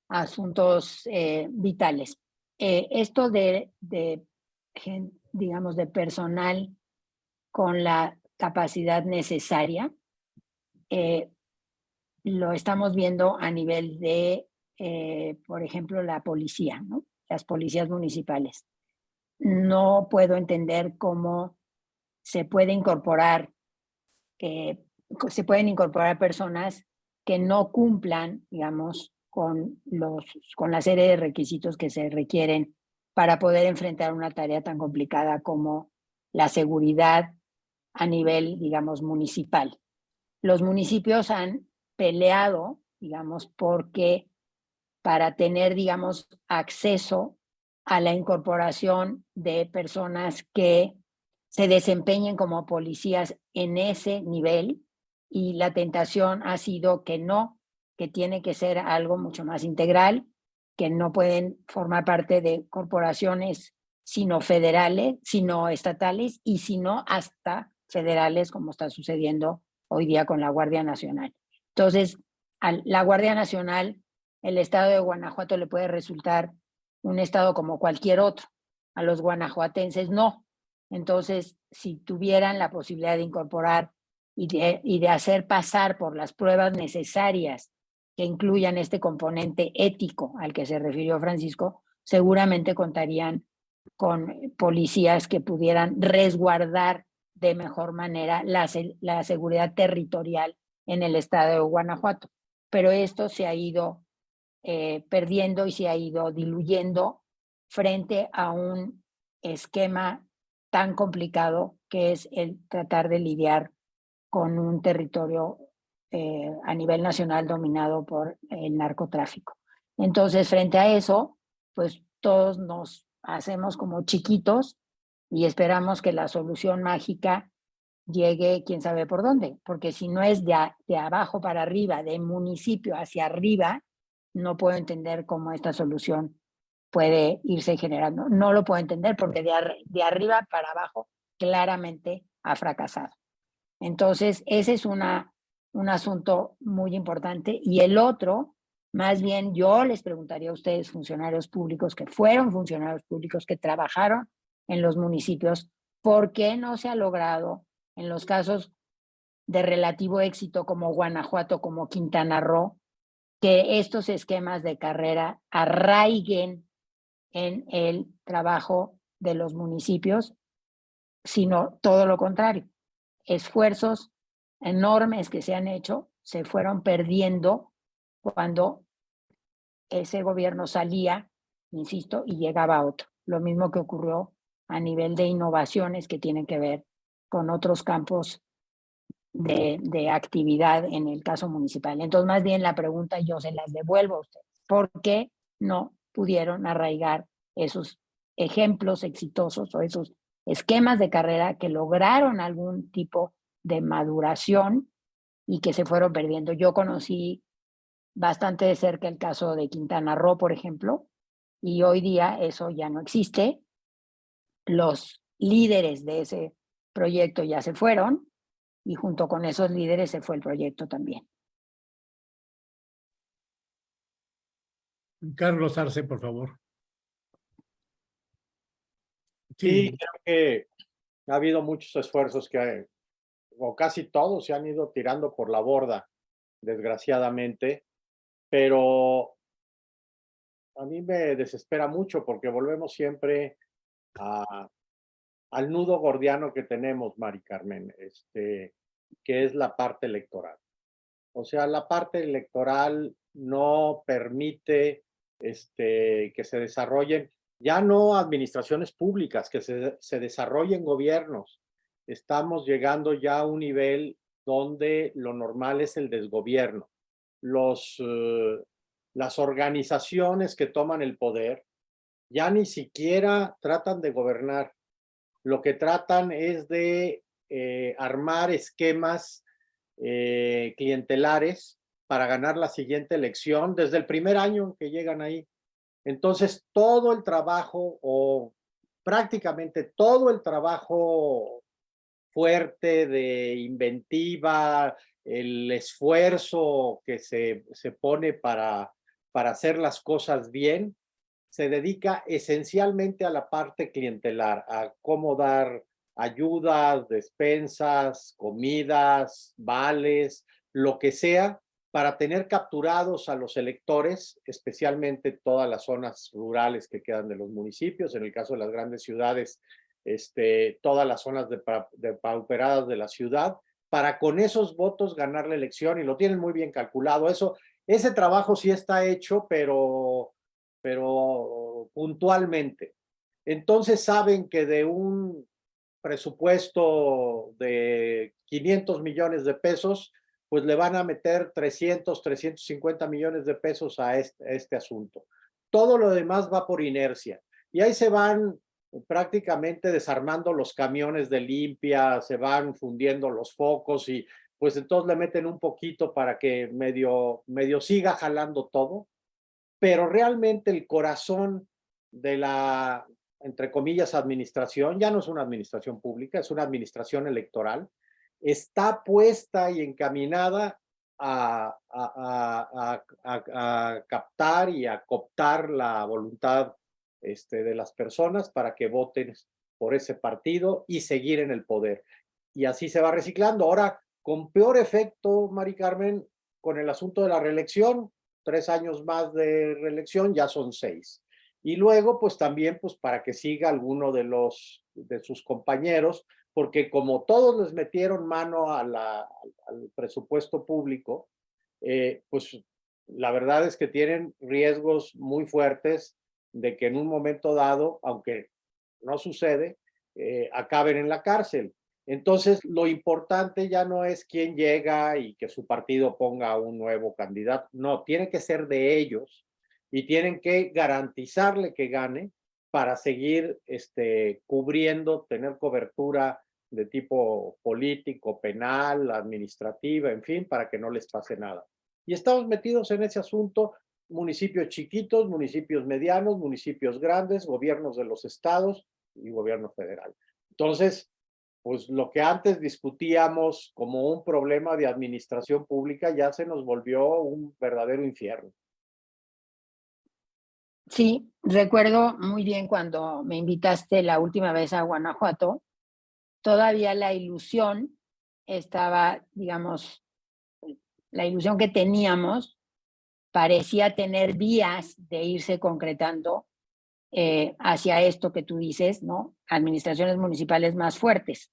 Speaker 2: asuntos vitales. Esto digamos, de personal con la capacidad necesaria, lo estamos viendo a nivel de, por ejemplo, la policía, ¿no? Las policías municipales. No puedo entender cómo se pueden incorporar personas que no cumplan, digamos, con la serie de requisitos que se requieren para poder enfrentar una tarea tan complicada como la seguridad a nivel, digamos, municipal. Los municipios han peleado, digamos, porque para tener, digamos, acceso a la incorporación de personas que se desempeñen como policías en ese nivel, y la tentación ha sido que no, que tiene que ser algo mucho más integral, que no pueden formar parte de corporaciones sino federales, sino estatales y sino hasta federales, como está sucediendo hoy día con la Guardia Nacional. Entonces, a la Guardia Nacional, el estado de Guanajuato le puede resultar un estado como cualquier otro. A los guanajuatenses no. Entonces, si tuvieran la posibilidad de incorporar y de hacer pasar por las pruebas necesarias que incluyan este componente ético al que se refirió Francisco, seguramente contarían con policías que pudieran resguardar de mejor manera la seguridad territorial en el estado de Guanajuato. Pero esto se ha ido perdiendo y se ha ido diluyendo frente a un esquema tan complicado que es el tratar de lidiar con un territorio a nivel nacional dominado por el narcotráfico. Entonces, frente a eso, pues todos nos hacemos como chiquitos y esperamos que la solución mágica llegue quién sabe por dónde, porque si no es de abajo para arriba, de municipio hacia arriba, no puedo entender cómo esta solución puede irse generando. No lo puedo entender porque de arriba para abajo claramente ha fracasado. Entonces, ese es un asunto muy importante. Y el otro, más bien yo les preguntaría a ustedes, funcionarios públicos que fueron funcionarios públicos, que trabajaron en los municipios, ¿por qué no se ha logrado en los casos de relativo éxito como Guanajuato, como Quintana Roo, que estos esquemas de carrera arraiguen en el trabajo de los municipios, sino todo lo contrario? Esfuerzos enormes que se han hecho se fueron perdiendo cuando ese gobierno salía, insisto, y llegaba otro. Lo mismo que ocurrió a nivel de innovaciones que tienen que ver con otros campos de actividad en el caso municipal. Entonces, más bien la pregunta yo se las devuelvo a ustedes. ¿Por qué no pudieron arraigar esos ejemplos exitosos o esos esquemas de carrera que lograron algún tipo de maduración y que se fueron perdiendo? Yo conocí bastante de cerca el caso de Quintana Roo, por ejemplo, y hoy día eso ya no existe. Los líderes de ese proyecto ya se fueron y junto con esos líderes se fue el proyecto también.
Speaker 1: Carlos Arce, por favor.
Speaker 4: Sí, creo que ha habido muchos esfuerzos o casi todos se han ido tirando por la borda, desgraciadamente, pero a mí me desespera mucho porque volvemos siempre al nudo gordiano que tenemos, Mari Carmen, que es la parte electoral. O sea, la parte electoral no permite que se desarrollen, ya no administraciones públicas, que se desarrollen gobiernos. Estamos llegando ya a un nivel donde lo normal es el desgobierno. Las organizaciones que toman el poder ya ni siquiera tratan de gobernar. Lo que tratan es de armar esquemas clientelares para ganar la siguiente elección desde el primer año que llegan ahí. Entonces, todo el trabajo o prácticamente todo el trabajo fuerte de inventiva, el esfuerzo que se pone para hacer las cosas bien, se dedica esencialmente a la parte clientelar, a cómo dar ayudas, despensas, comidas, vales, lo que sea, para tener capturados a los electores, especialmente todas las zonas rurales que quedan de los municipios, en el caso de las grandes ciudades, todas las zonas depauperadas de la ciudad, para con esos votos ganar la elección, y lo tienen muy bien calculado. Ese trabajo sí está hecho, pero puntualmente. Entonces saben que de un presupuesto de 500 millones de pesos, pues le van a meter 350 millones de pesos a este asunto. Todo lo demás va por inercia. Y ahí se van prácticamente desarmando los camiones de limpia, se van fundiendo los focos y pues entonces le meten un poquito para que medio siga jalando todo. Pero realmente el corazón de la, entre comillas, administración, ya no es una administración pública, es una administración electoral, está puesta y encaminada a captar y a cooptar la voluntad de las personas para que voten por ese partido y seguir en el poder. Y así se va reciclando. Ahora, con peor efecto, Mari Carmen, con el asunto de la reelección, 3 años más de reelección, ya son 6. Y luego, pues también, pues para que siga alguno de sus compañeros, porque como todos les metieron mano al presupuesto público, pues la verdad es que tienen riesgos muy fuertes de que en un momento dado, aunque no sucede, acaben en la cárcel. Entonces, lo importante ya no es quién llega y que su partido ponga un nuevo candidato. No, tiene que ser de ellos y tienen que garantizarle que gane para seguir cubriendo, tener cobertura de tipo político, penal, administrativa, en fin, para que no les pase nada. Y estamos metidos en ese asunto, municipios chiquitos, municipios medianos, municipios grandes, gobiernos de los estados y gobierno federal. Entonces, pues lo que antes discutíamos como un problema de administración pública ya se nos volvió un verdadero infierno.
Speaker 2: Sí, recuerdo muy bien cuando me invitaste la última vez a Guanajuato, todavía la ilusión estaba, digamos, la ilusión que teníamos parecía tener vías de irse concretando hacia esto que tú dices, ¿no? Administraciones municipales más fuertes.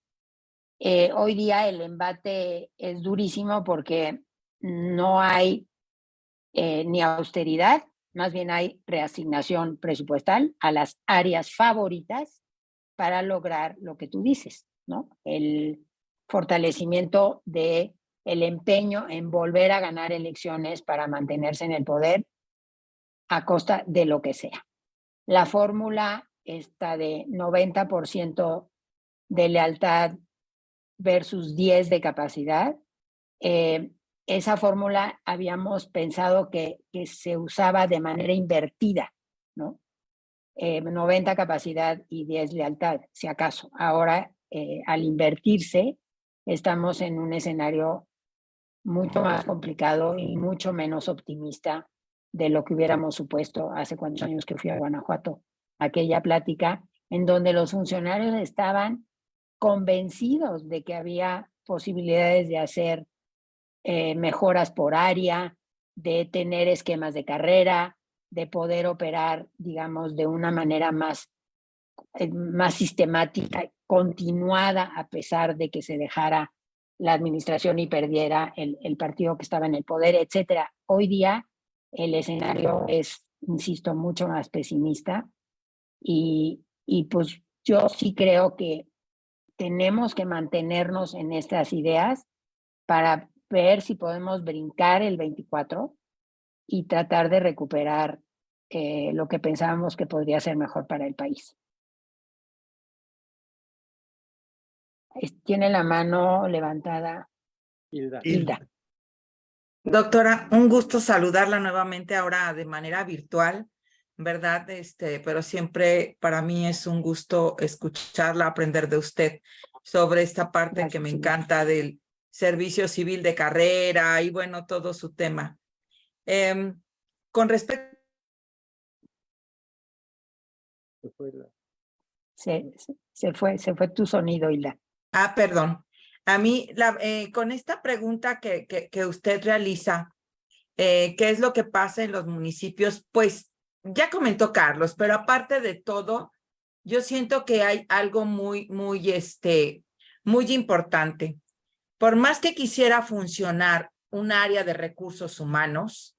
Speaker 2: Hoy día el embate es durísimo porque no hay ni austeridad, más bien hay reasignación presupuestal a las áreas favoritas para lograr lo que tú dices, ¿no? El fortalecimiento de el empeño en volver a ganar elecciones para mantenerse en el poder a costa de lo que sea. La fórmula está de 90% de lealtad versus 10 de capacidad. Esa fórmula habíamos pensado que se usaba de manera invertida, ¿no? 90 capacidad y 10 lealtad, si acaso. Ahora, al invertirse, estamos en un escenario mucho más complicado y mucho menos optimista de lo que hubiéramos supuesto hace cuántos años que fui a Guanajuato. Aquella plática en donde los funcionarios estaban convencidos de que había posibilidades de hacer mejoras por área, de tener esquemas de carrera, de poder operar, digamos, de una manera más sistemática, continuada, a pesar de que se dejara la administración y perdiera el partido que estaba en el poder, etcétera. Hoy día el escenario es, insisto, mucho más pesimista y pues yo sí creo que tenemos que mantenernos en estas ideas para ver si podemos brincar el 24 y tratar de recuperar lo que pensábamos que podría ser mejor para el país. Tiene la mano levantada Hilda.
Speaker 5: Doctora, un gusto saludarla nuevamente ahora de manera virtual, ¿verdad? Pero siempre para mí es un gusto escucharla, aprender de usted sobre esta parte
Speaker 2: Gracias,
Speaker 5: que me
Speaker 2: Hilda.
Speaker 5: encanta del servicio civil de carrera y bueno, todo su tema. Con respecto...
Speaker 2: Se fue tu sonido, Hilda.
Speaker 5: Perdón. A mí, con esta pregunta que usted realiza, ¿qué es lo que pasa en los municipios? Pues ya comentó Carlos, pero aparte de todo, yo siento que hay algo muy importante. Por más que quisiera funcionar un área de recursos humanos,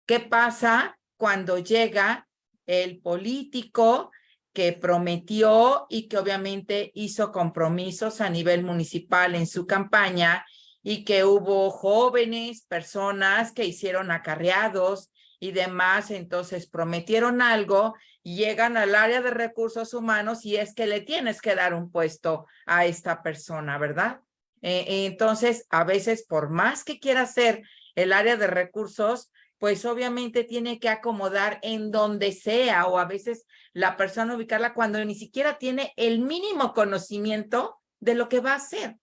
Speaker 5: ¿qué pasa cuando llega el político que prometió y que obviamente hizo compromisos a nivel municipal en su campaña y que hubo jóvenes, personas que hicieron acarreados y demás, entonces prometieron algo y llegan al área de recursos humanos y es que le tienes que dar un puesto a esta persona, ¿verdad? Entonces, a veces, por más que quiera hacer el área de recursos, pues obviamente tiene que acomodar en donde sea o a veces la persona ubicarla cuando ni siquiera tiene el mínimo conocimiento de lo que va a hacer,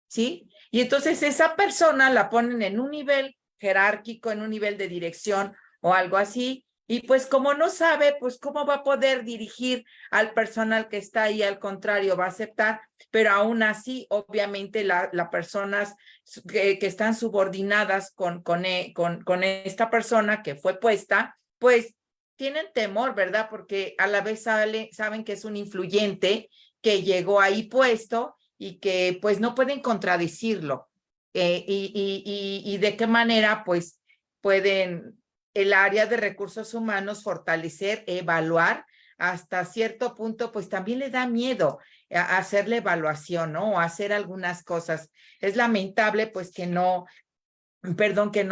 Speaker 5: ¿sí? Y entonces esa persona la ponen en un nivel jerárquico, en un nivel de dirección o algo así, y pues como no sabe, pues cómo va a poder dirigir al personal que está ahí, al contrario, va a aceptar, pero aún así, obviamente, las personas que están subordinadas con esta persona que fue puesta, pues tienen temor, ¿verdad? Porque a la vez saben que es un influyente que llegó ahí puesto y que pues no pueden contradecirlo. Y de qué manera pues pueden el área de recursos humanos fortalecer, evaluar hasta cierto punto, pues también le da miedo a hacer la evaluación, ¿no? O hacer algunas cosas. Es lamentable pues que no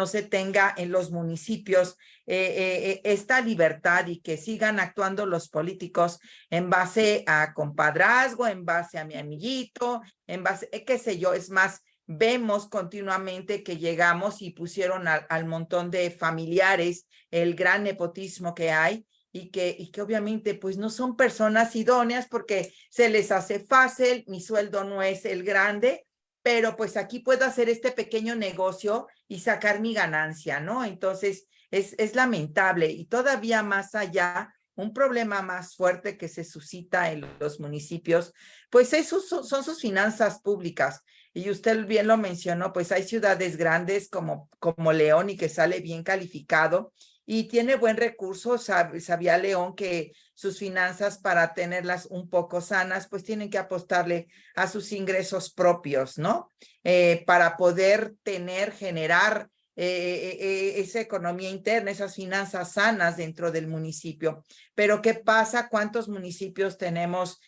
Speaker 5: se tenga en los municipios esta libertad y que sigan actuando los políticos en base a compadrazgo, en base a mi amiguito, en base, qué sé yo, es más, vemos continuamente que llegamos y pusieron al montón de familiares el gran nepotismo que hay y que obviamente pues no son personas idóneas porque se les hace fácil, mi sueldo no es el grande, pero pues aquí puedo hacer este pequeño negocio y sacar mi ganancia, ¿no? Entonces es lamentable y todavía más allá, un problema más fuerte que se suscita en los municipios, pues esos son sus finanzas públicas. Y usted bien lo mencionó, pues hay ciudades grandes como León y que sale bien calificado y tiene buen recurso. Sabía León que sus finanzas para tenerlas un poco sanas, pues tienen que apostarle a sus ingresos propios, ¿no? Para poder generar esa economía interna, esas finanzas sanas dentro del municipio. Pero ¿qué pasa? ¿Cuántos municipios tenemos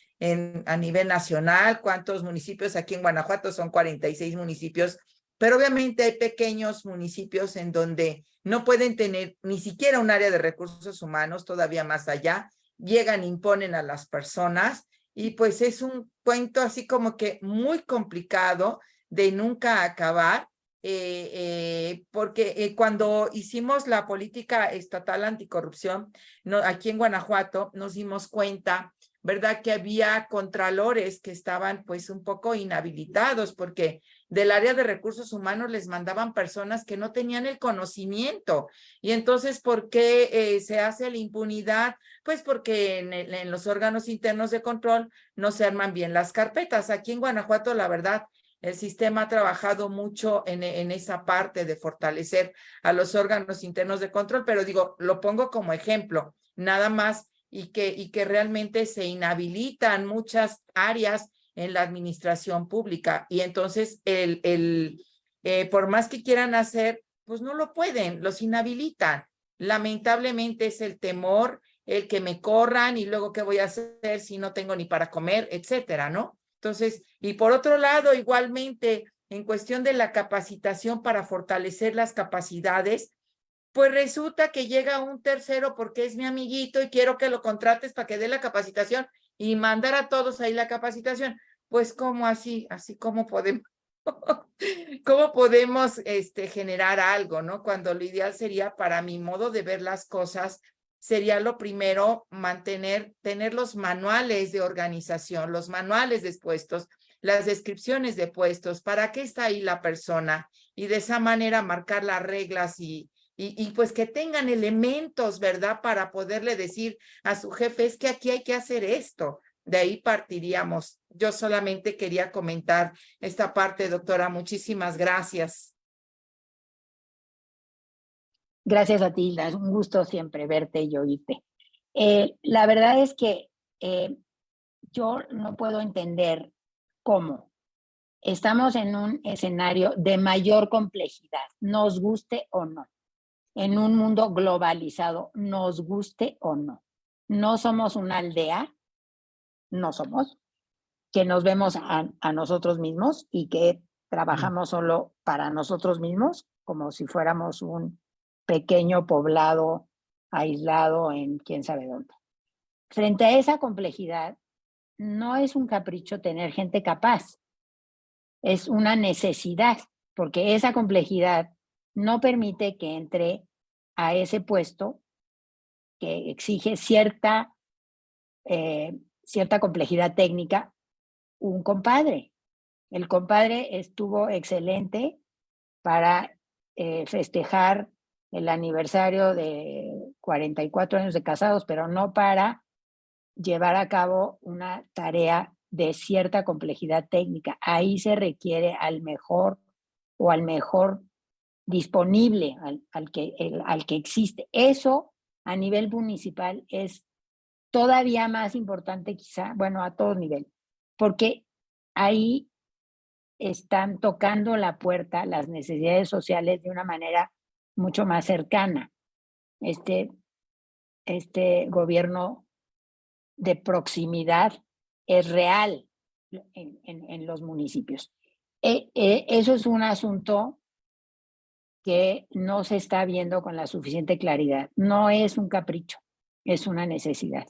Speaker 5: a nivel nacional? ¿Cuántos municipios? Aquí en Guanajuato son 46 municipios, pero obviamente hay pequeños municipios en donde no pueden tener ni siquiera un área de recursos humanos, todavía más allá, llegan, imponen a las personas y pues es un cuento así como que muy complicado de nunca acabar, porque cuando hicimos la política estatal anticorrupción aquí en Guanajuato nos dimos cuenta, ¿verdad? Que había contralores que estaban pues un poco inhabilitados porque del área de recursos humanos les mandaban personas que no tenían el conocimiento. Y entonces, ¿por qué se hace la impunidad? Pues porque en los órganos internos de control no se arman bien las carpetas. Aquí en Guanajuato, la verdad, el sistema ha trabajado mucho en esa parte de fortalecer a los órganos internos de control, pero digo, lo pongo como ejemplo, nada más, y que realmente se inhabilitan muchas áreas en la administración pública. Y entonces, por más que quieran hacer, pues no lo pueden, los inhabilitan. Lamentablemente es el temor, el que me corran y luego qué voy a hacer si no tengo ni para comer, etcétera, ¿no? Entonces, y por otro lado, igualmente, en cuestión de la capacitación para fortalecer las capacidades, pues resulta que llega un tercero porque es mi amiguito y quiero que lo contrates para que dé la capacitación y mandar a todos ahí la capacitación. Pues, ¿cómo así? Así como podemos, ¿cómo podemos generar algo, ¿no? Cuando lo ideal sería, para mi modo de ver las cosas, sería lo primero tener los manuales de organización, los manuales de puestos, las descripciones de puestos, para qué está ahí la persona, y de esa manera marcar las reglas y pues que tengan elementos, ¿verdad? Para poderle decir a su jefe, es que aquí hay que hacer esto. De ahí partiríamos. Yo solamente quería comentar esta parte, doctora. Muchísimas gracias.
Speaker 2: Gracias a ti, Hilda. Es un gusto siempre verte y oírte. La verdad es que yo no puedo entender cómo estamos en un escenario de mayor complejidad, nos guste o no, en un mundo globalizado, nos guste o no. No somos una aldea, no somos, que nos vemos a nosotros mismos y que trabajamos solo para nosotros mismos, como si fuéramos un pequeño poblado aislado en quién sabe dónde. Frente a esa complejidad, no es un capricho tener gente capaz, es una necesidad, porque esa complejidad no permite que entre a ese puesto que exige cierta complejidad técnica un compadre. El compadre estuvo excelente para festejar el aniversario de 44 años de casados, pero no para llevar a cabo una tarea de cierta complejidad técnica. Ahí se requiere al mejor disponible, al que existe. Eso a nivel municipal es todavía más importante quizá, bueno, a todo nivel, porque ahí están tocando la puerta las necesidades sociales de una manera mucho más cercana. Este gobierno de proximidad es real en los municipios. Eso es un asunto que no se está viendo con la suficiente claridad. No es un capricho, es una necesidad.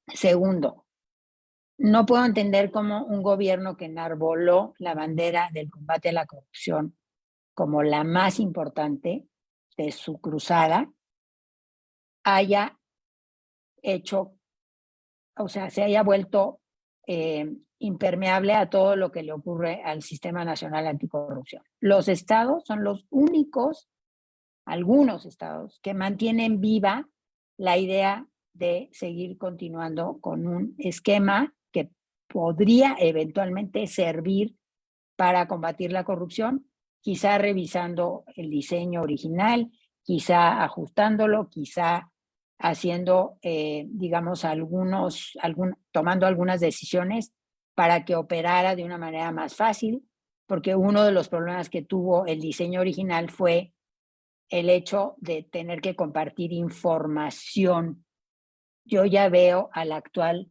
Speaker 2: Segundo, no puedo entender cómo un gobierno que enarboló la bandera del combate a la corrupción como la más importante de su cruzada haya hecho, o sea, se haya vuelto impermeable a todo lo que le ocurre al Sistema Nacional Anticorrupción. Los estados son los únicos, algunos estados, que mantienen viva la idea de seguir continuando con un esquema que podría eventualmente servir para combatir la corrupción, quizá revisando el diseño original, quizá ajustándolo, quizá haciendo, digamos, tomando algunas decisiones para que operara de una manera más fácil, porque uno de los problemas que tuvo el diseño original fue el hecho de tener que compartir información. Yo ya veo a la actual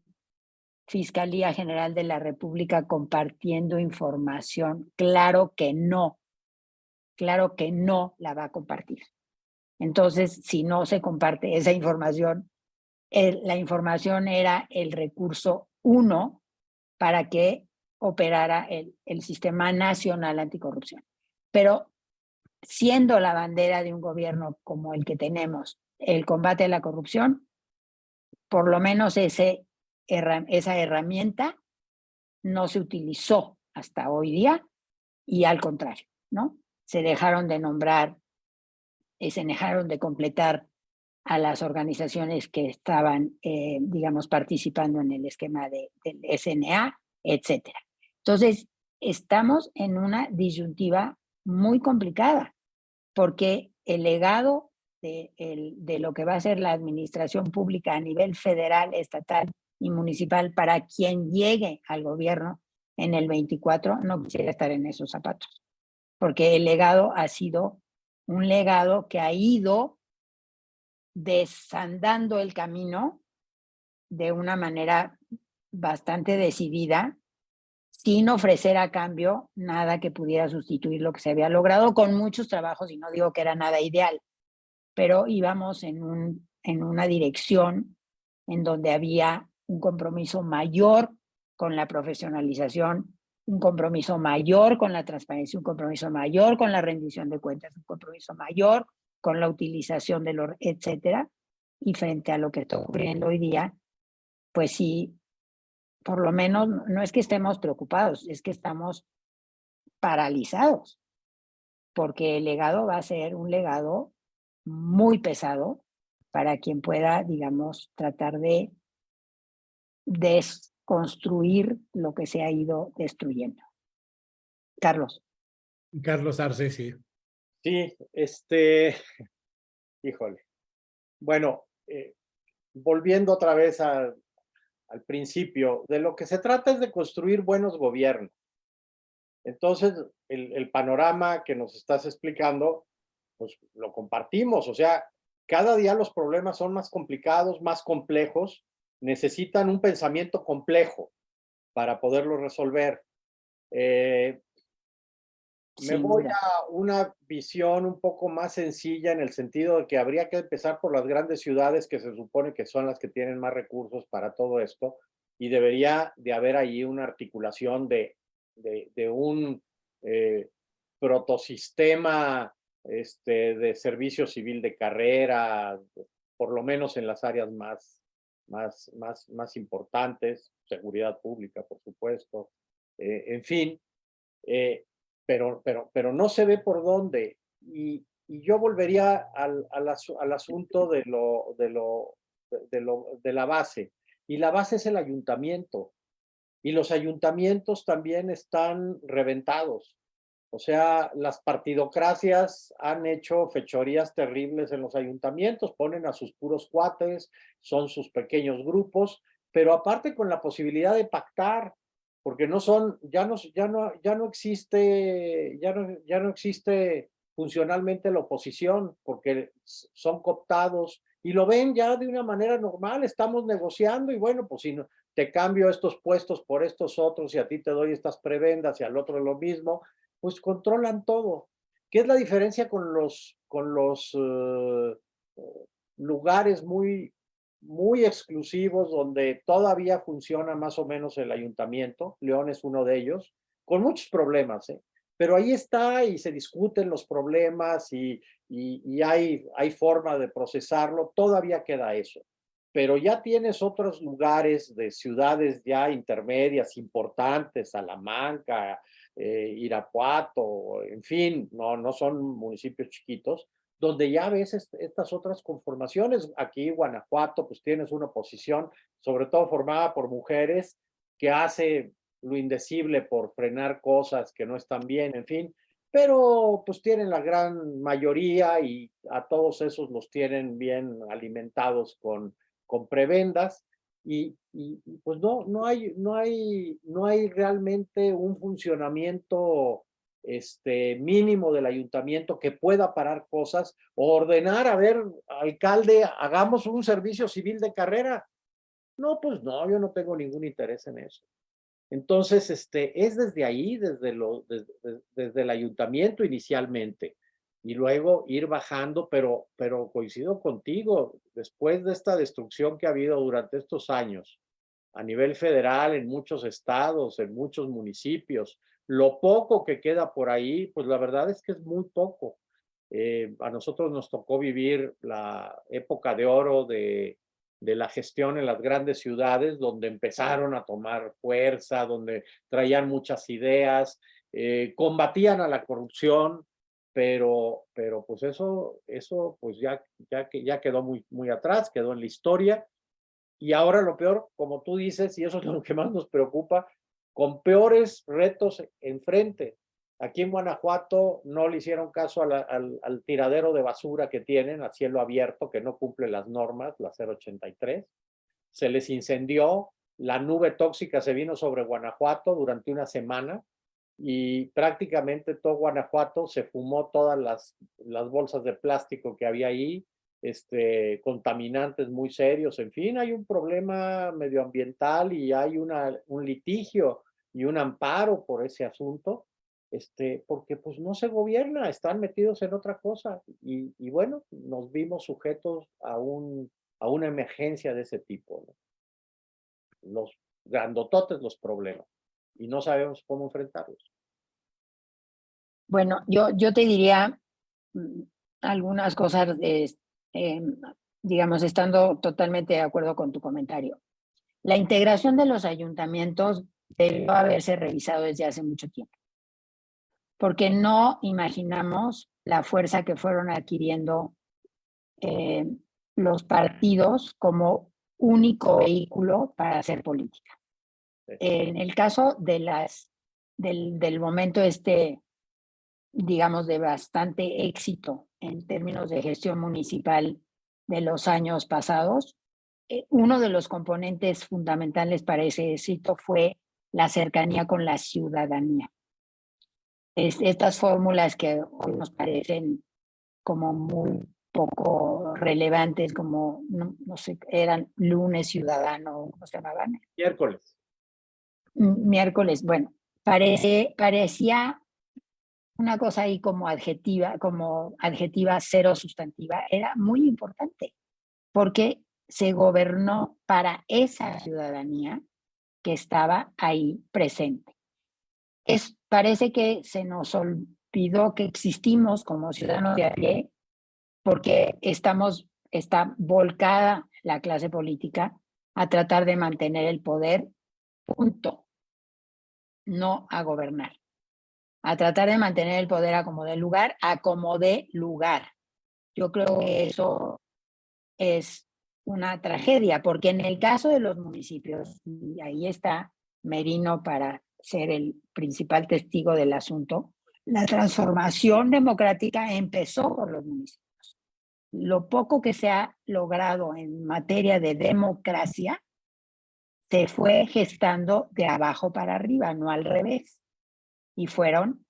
Speaker 2: Fiscalía General de la República compartiendo información. Claro que no la va a compartir. Entonces, si no se comparte esa información, la información era el recurso 1 para que operara el Sistema Nacional Anticorrupción. Pero siendo la bandera de un gobierno como el que tenemos, el combate a la corrupción, por lo menos esa herramienta no se utilizó hasta hoy día y al contrario, ¿no? Se dejaron de nombrar, se dejaron de completar a las organizaciones que estaban, digamos, participando en el esquema del SNA, etcétera. Entonces, estamos en una disyuntiva muy complicada, porque el legado de lo que va a ser la administración pública a nivel federal, estatal y municipal para quien llegue al gobierno en el 24, no quisiera estar en esos zapatos, porque el legado ha sido un legado que ha ido desandando el camino de una manera bastante decidida, sin ofrecer a cambio nada que pudiera sustituir lo que se había logrado con muchos trabajos, y no digo que era nada ideal, pero íbamos en una dirección en donde había un compromiso mayor con la profesionalización, un compromiso mayor con la transparencia, un compromiso mayor con la rendición de cuentas, un compromiso mayor con la utilización de los, etcétera. Y frente a lo que está ocurriendo hoy día, pues sí, por lo menos no es que estemos preocupados, es que estamos paralizados, porque el legado va a ser un legado muy pesado para quien pueda, digamos, tratar de desconstruir lo que se ha ido destruyendo. Carlos.
Speaker 1: Carlos Arce, sí.
Speaker 4: Sí, híjole. Bueno, volviendo otra vez al principio, de lo que se trata es de construir buenos gobiernos. Entonces, el panorama que nos estás explicando, pues lo compartimos. O sea, cada día los problemas son más complicados, más complejos, necesitan un pensamiento complejo para poderlo resolver. Me voy a una visión un poco más sencilla en el sentido de que habría que empezar por las grandes ciudades que se supone que son las que tienen más recursos para todo esto, y debería de haber ahí una articulación de un protosistema de servicio civil de carrera, por lo menos en las áreas más importantes, seguridad pública, por supuesto, en fin. Pero no se ve por dónde. Y yo volvería al asunto de la base. Y la base es el ayuntamiento. Y los ayuntamientos también están reventados. O sea, las partidocracias han hecho fechorías terribles en los ayuntamientos, ponen a sus puros cuates, son sus pequeños grupos, pero aparte con la posibilidad de pactar, porque no son, ya no existe funcionalmente la oposición, porque son cooptados y lo ven ya de una manera normal, estamos negociando y bueno, pues si no, te cambio estos puestos por estos otros y a ti te doy estas prebendas y al otro lo mismo, pues controlan todo. ¿Qué es la diferencia con los lugares muy exclusivos donde todavía funciona más o menos el ayuntamiento? León es uno de ellos, con muchos problemas, pero ahí está y se discuten los problemas y hay forma de procesarlo, todavía queda eso. Pero ya tienes otros lugares de ciudades ya intermedias, importantes, Salamanca, Irapuato, en fin, no son municipios chiquitos, donde ya ves estas otras conformaciones. Aquí, Guanajuato, pues tienes una oposición, sobre todo formada por mujeres, que hace lo indecible por frenar cosas que no están bien, en fin, pero pues tienen la gran mayoría y a todos esos los tienen bien alimentados con prebendas y pues no hay realmente un funcionamiento mínimo del ayuntamiento que pueda parar cosas o ordenar, a ver, alcalde, hagamos un servicio civil de carrera. No, pues no, yo no tengo ningún interés en eso. Entonces, es desde ahí, desde el ayuntamiento inicialmente, y luego ir bajando, pero coincido contigo, después de esta destrucción que ha habido durante estos años, a nivel federal, en muchos estados, en muchos municipios, lo poco que queda por ahí, pues la verdad es que es muy poco. A nosotros nos tocó vivir la época de oro de la gestión en las grandes ciudades, donde empezaron a tomar fuerza, donde traían muchas ideas, combatían a la corrupción, pero pues eso pues ya quedó muy atrás, quedó en la historia. Y ahora lo peor, como tú dices, y eso es lo que más nos preocupa, con peores retos enfrente. Aquí en Guanajuato no le hicieron caso al tiradero de basura que tienen a cielo abierto, que no cumple las normas, la 083. Se les incendió, la nube tóxica se vino sobre Guanajuato durante una semana y prácticamente todo Guanajuato se fumó todas las bolsas de plástico que había ahí, contaminantes muy serios. En fin, hay un problema medioambiental y hay un litigio y un amparo por ese asunto, porque pues no se gobierna, están metidos en otra cosa y bueno, nos vimos sujetos a una emergencia de ese tipo, ¿no? Los grandototes los problemas y no sabemos cómo enfrentarlos.
Speaker 2: Bueno, yo te diría algunas cosas, digamos, estando totalmente de acuerdo con tu comentario. La integración de los ayuntamientos debió haberse revisado desde hace mucho tiempo, porque no imaginamos la fuerza que fueron adquiriendo los partidos como único vehículo para hacer política. En el caso del momento digamos, de bastante éxito en términos de gestión municipal de los años pasados, uno de los componentes fundamentales para ese éxito fue la cercanía con la ciudadanía. Estas fórmulas que hoy nos parecen como muy poco relevantes, como, no sé, eran lunes ciudadano, ¿cómo se llamaban?
Speaker 4: Miércoles.
Speaker 2: Miércoles, bueno, parecía una cosa ahí como adjetiva cero sustantiva, era muy importante, porque se gobernó para esa ciudadanía que estaba ahí presente. Parece que se nos olvidó que existimos como ciudadanos de a pie, porque está volcada la clase política a tratar de mantener el poder, punto, no a gobernar. A tratar de mantener el poder a como dé lugar. Yo creo que eso es una tragedia, porque en el caso de los municipios, y ahí está Merino para ser el principal testigo del asunto, la transformación democrática empezó por los municipios. Lo poco que se ha logrado en materia de democracia se fue gestando de abajo para arriba, no al revés. Y fueron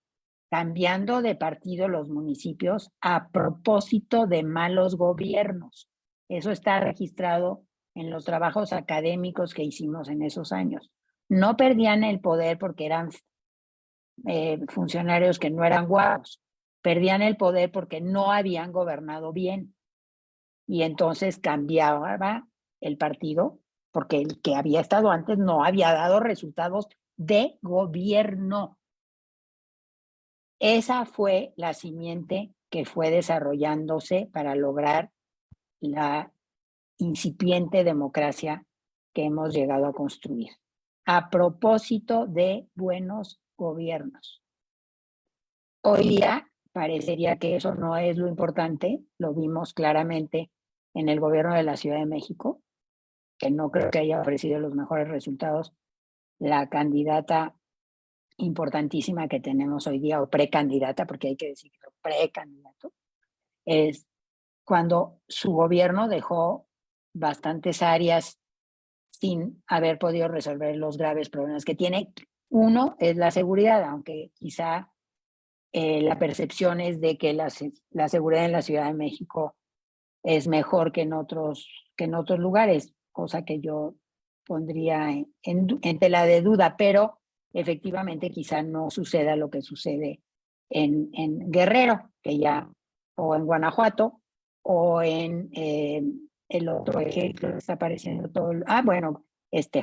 Speaker 2: cambiando de partido los municipios a propósito de malos gobiernos. Eso está registrado en los trabajos académicos que hicimos en esos años. No perdían el poder porque eran funcionarios que no eran guapos, perdían el poder porque no habían gobernado bien. Y entonces cambiaba el partido porque el que había estado antes no había dado resultados de gobierno. Esa fue la simiente que fue desarrollándose para lograr la incipiente democracia que hemos llegado a construir, a propósito de buenos gobiernos. Hoy día parecería que eso no es lo importante, lo vimos claramente en el gobierno de la Ciudad de México, que no creo que haya ofrecido los mejores resultados. La candidata importantísima que tenemos hoy día, o precandidata, porque hay que decir que precandidato, es cuando su gobierno dejó bastantes áreas sin haber podido resolver los graves problemas que tiene. Uno es la seguridad, aunque quizá la percepción es de que la seguridad en la Ciudad de México es mejor que en otros lugares, cosa que yo pondría en tela de duda, pero efectivamente quizá no suceda lo que sucede en Guerrero, que ya, o en Guanajuato, o en el otro ejemplo que está apareciendo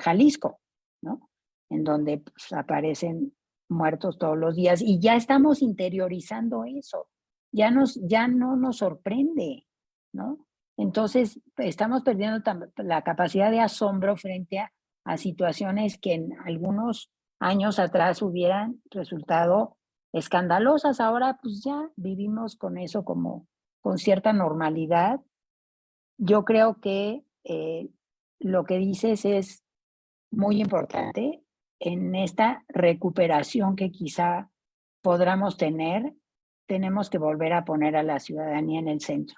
Speaker 2: Jalisco, ¿no? En donde pues, aparecen muertos todos los días y ya estamos interiorizando eso, ya no nos sorprende, ¿no? Entonces estamos perdiendo la capacidad de asombro frente a situaciones que en algunos años atrás hubieran resultado escandalosas. Ahora pues ya vivimos con eso como con cierta normalidad. Yo creo que lo que dices es muy importante en esta recuperación que quizá podamos tener. Tenemos que volver a poner a la ciudadanía en el centro,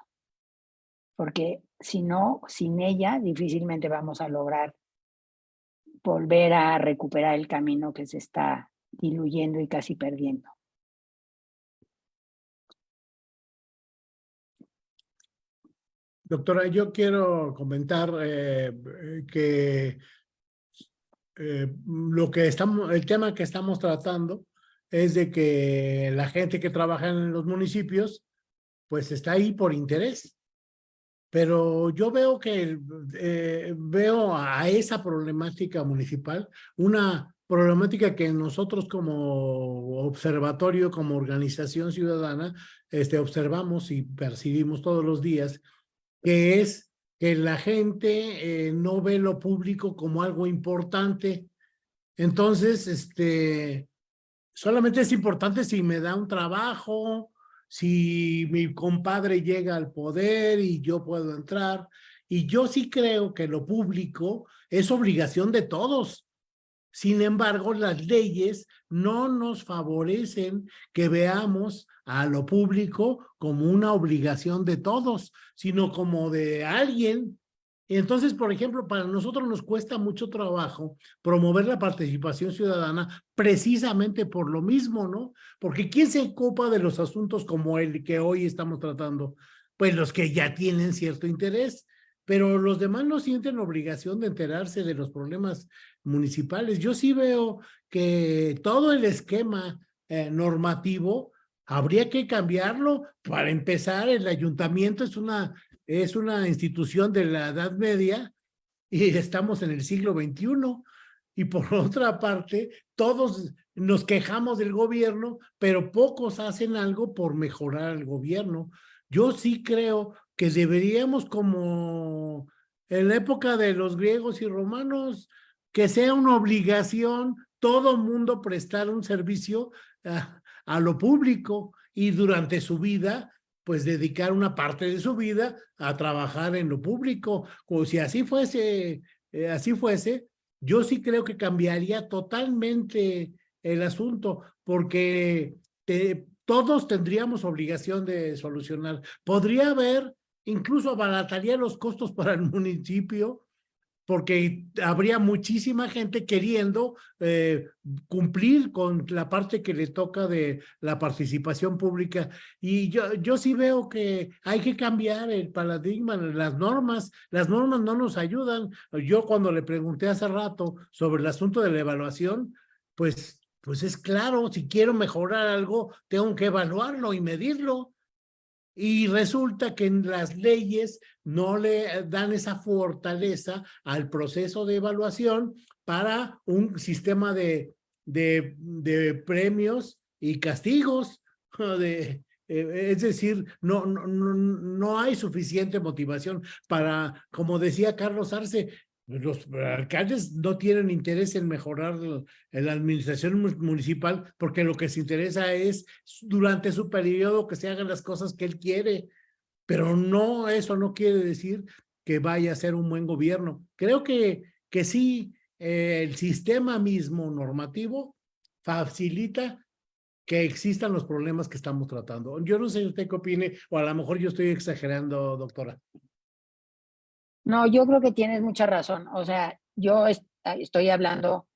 Speaker 2: porque si no, sin ella difícilmente vamos a lograr volver a recuperar el camino que se está diluyendo y casi perdiendo.
Speaker 1: Doctora, yo quiero comentar que el tema que estamos tratando es de que la gente que trabaja en los municipios, pues está ahí por interés. Pero yo veo que veo a esa problemática municipal, una problemática que nosotros como observatorio, como organización ciudadana, observamos y percibimos todos los días, que es que la gente no ve lo público como algo importante. Entonces, solamente es importante si me da un trabajo, si mi compadre llega al poder y yo puedo entrar. Y yo sí creo que lo público es obligación de todos. Sin embargo, las leyes no nos favorecen que veamos a lo público como una obligación de todos, sino como de alguien. Entonces, por ejemplo, para nosotros nos cuesta mucho trabajo promover la participación ciudadana precisamente por lo mismo, ¿no? Porque ¿quién se ocupa de los asuntos como el que hoy estamos tratando? Pues los que ya tienen cierto interés, pero los demás no sienten obligación de enterarse de los problemas municipales. Yo sí veo que todo el esquema normativo habría que cambiarlo. Para empezar, el ayuntamiento es una institución de la Edad Media y estamos en el siglo XXI. Y por otra parte, todos nos quejamos del gobierno, pero pocos hacen algo por mejorar el gobierno. Yo sí creo que deberíamos, como en la época de los griegos y romanos, que sea una obligación todo mundo prestar un servicio a lo público y durante su vida, pues dedicar una parte de su vida a trabajar en lo público. O si así fuese, yo sí creo que cambiaría totalmente el asunto, porque todos tendríamos obligación de solucionar. Podría haber, incluso abarataría los costos para el municipio, porque habría muchísima gente queriendo cumplir con la parte que le toca de la participación pública. Y yo sí veo que hay que cambiar el paradigma, las normas no nos ayudan. Yo cuando le pregunté hace rato sobre el asunto de la evaluación, pues es claro, si quiero mejorar algo, tengo que evaluarlo y medirlo. Y resulta que en las leyes no le dan esa fortaleza al proceso de evaluación para un sistema de premios y castigos. Es decir, no hay suficiente motivación para, como decía Carlos Arce, los alcaldes no tienen interés en mejorar la administración municipal, porque lo que se interesa es durante su periodo que se hagan las cosas que él quiere, pero no, eso no quiere decir que vaya a ser un buen gobierno. Creo que sí, el sistema mismo normativo facilita que existan los problemas que estamos tratando. Yo no sé usted qué opine, o a lo mejor yo estoy exagerando, doctora.
Speaker 2: No, yo creo que tienes mucha razón. O sea, yo estoy hablando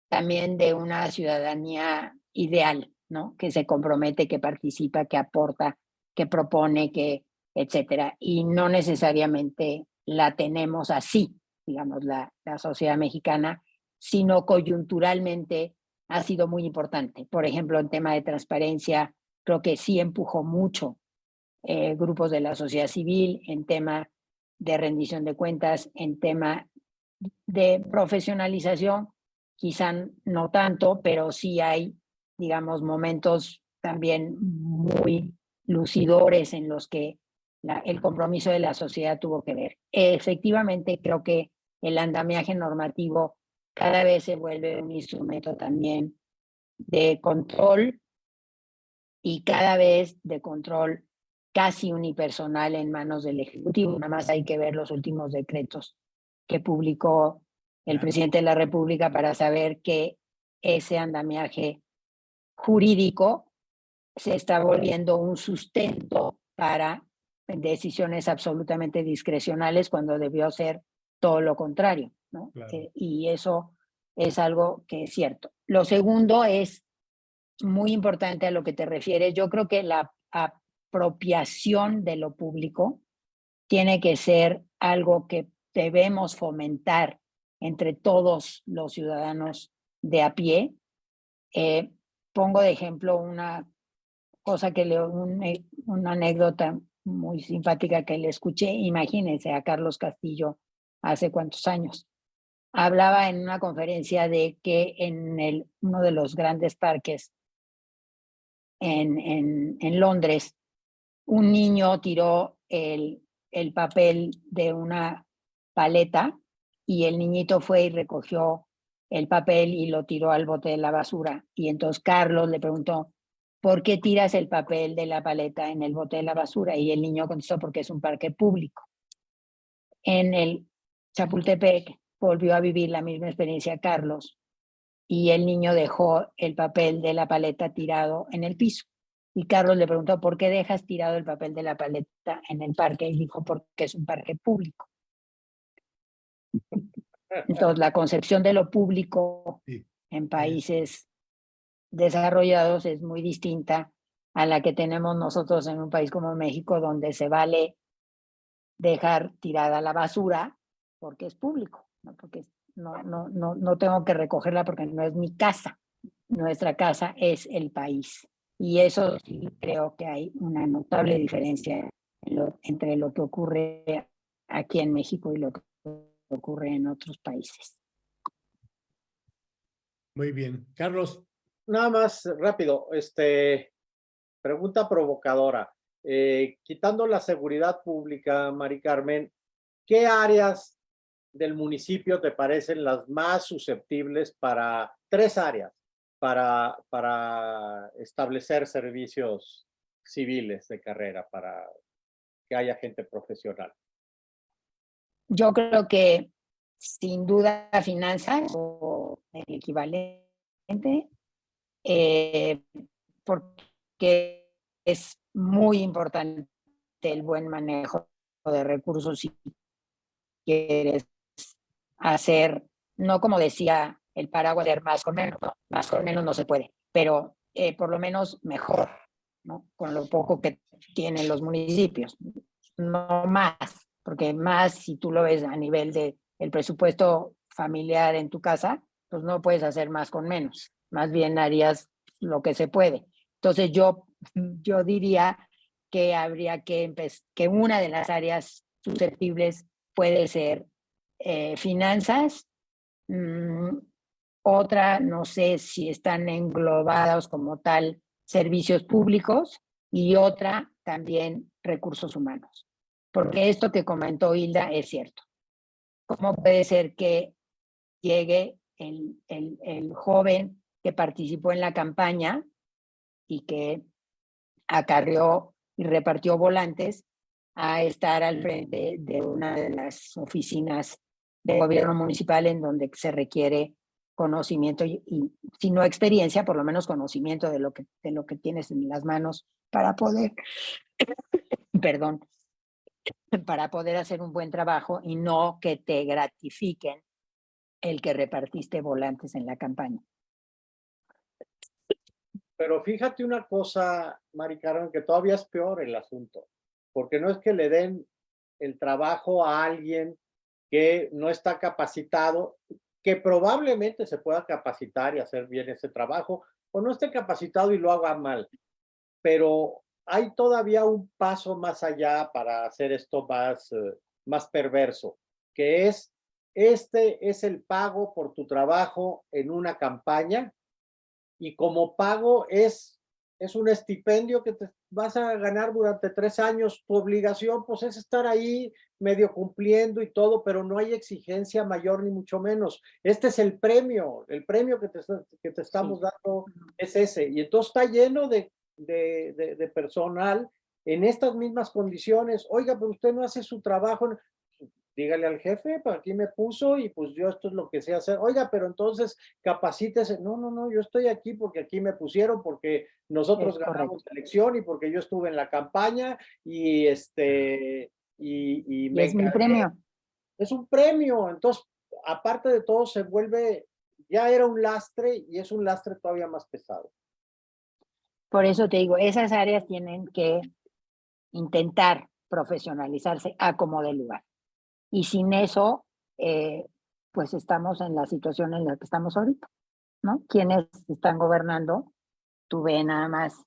Speaker 2: también de una ciudadanía ideal, ¿no? Que se compromete, que participa, que aporta, que propone, etcétera. Y no necesariamente la tenemos así, digamos, la sociedad mexicana, sino coyunturalmente ha sido muy importante. Por ejemplo, en tema de transparencia, creo que sí empujó mucho grupos de la sociedad civil, en tema de rendición de cuentas, en tema de profesionalización, quizá no tanto, pero sí hay, digamos, momentos también muy lucidores en los que el compromiso de la sociedad tuvo que ver. Efectivamente, creo que el andamiaje normativo cada vez se vuelve un instrumento también de control y cada vez de control casi unipersonal en manos del Ejecutivo. Nada más hay que ver los últimos decretos que publicó el presidente de la República para saber que ese andamiaje jurídico se está volviendo un sustento para decisiones absolutamente discrecionales cuando debió ser todo lo contrario, ¿no?
Speaker 1: Claro.
Speaker 2: Y eso es algo que es cierto. Lo segundo es muy importante a lo que te refieres. Yo creo que la apropiación de lo público tiene que ser algo que debemos fomentar entre todos los ciudadanos de a pie. Pongo de ejemplo una cosa que leo, una anécdota muy simpática que le escuché. Imagínense a Carlos Castillo hace cuántos años. Hablaba en una conferencia de que en uno de los grandes parques en Londres, un niño tiró el papel de una paleta y el niñito fue y recogió el papel y lo tiró al bote de la basura. Y entonces Carlos le preguntó, ¿por qué tiras el papel de la paleta en el bote de la basura? Y el niño contestó, porque es un parque público. En el Chapultepec volvió a vivir la misma experiencia Carlos y el niño dejó el papel de la paleta tirado en el piso. Y Carlos le preguntó, ¿por qué dejas tirado el papel de la paleta en el parque? Y dijo, porque es un parque público. Entonces, la concepción de lo público
Speaker 1: Sí.
Speaker 2: en países desarrollados es muy distinta a la que tenemos nosotros en un país como México, donde se vale dejar tirada la basura porque es público, ¿no? Porque no tengo que recogerla porque no es mi casa. Nuestra casa es el país. Y eso sí creo que hay una notable diferencia entre lo que ocurre aquí en México y lo que ocurre en otros países.
Speaker 1: Muy bien. Carlos.
Speaker 4: Nada más rápido, pregunta provocadora. Quitando la seguridad pública, Mari Carmen, ¿qué áreas del municipio te parecen las más susceptibles para, 3 áreas, para establecer servicios civiles de carrera, para que haya gente profesional?
Speaker 2: Yo creo que sin duda finanzas o el equivalente, porque es muy importante el buen manejo de recursos si quieres hacer, no como decía el paraguas, hacer más con menos, no, más con menos no se puede, pero por lo menos mejor, ¿no? Con lo poco que tienen los municipios, no más, porque más si tú lo ves a nivel de el presupuesto familiar en tu casa, pues no puedes hacer más con menos, más bien harías lo que se puede. Entonces yo diría que habría que una de las áreas susceptibles puede ser finanzas, otra, no sé si están englobados como tal servicios públicos, y otra también recursos humanos. Porque esto que comentó Hilda es cierto. ¿Cómo puede ser que llegue el joven que participó en la campaña y que acarreó y repartió volantes a estar al frente de una de las oficinas de gobierno municipal en donde se requiere conocimiento y si no experiencia, por lo menos conocimiento de lo que tienes en las manos para poder, perdón, para poder hacer un buen trabajo y no que te gratifiquen el que repartiste volantes en la campaña?
Speaker 4: Pero fíjate una cosa, Mari Carmen, que todavía es peor el asunto, porque no es que le den el trabajo a alguien que no está capacitado, que probablemente se pueda capacitar y hacer bien ese trabajo, o no esté capacitado y lo haga mal. Pero hay todavía un paso más allá para hacer esto más perverso, que es, este es el pago por tu trabajo en una campaña, y como pago es es un estipendio que te vas a ganar durante 3 años. Tu obligación, pues, es estar ahí medio cumpliendo y todo, pero no hay exigencia mayor ni mucho menos. Este es el premio que te estamos dando es ese. Y entonces está lleno de personal en estas mismas condiciones. Oiga, pero usted no hace su trabajo. Dígale al jefe, para aquí me puso y pues yo esto es lo que sé hacer. Oiga, pero entonces capacítese. No, yo estoy aquí porque aquí me pusieron, porque nosotros ganamos la elección y porque yo estuve en la campaña y y me
Speaker 2: es mi
Speaker 4: encargué.
Speaker 2: premio.
Speaker 4: Es un premio. Entonces, aparte de todo, se vuelve, ya era un lastre y es un lastre todavía más pesado.
Speaker 2: Por eso te digo, esas áreas tienen que intentar profesionalizarse a como de lugar. Y sin eso, pues estamos en la situación en la que estamos ahorita, ¿no? ¿Quiénes están gobernando? Tú ve nada más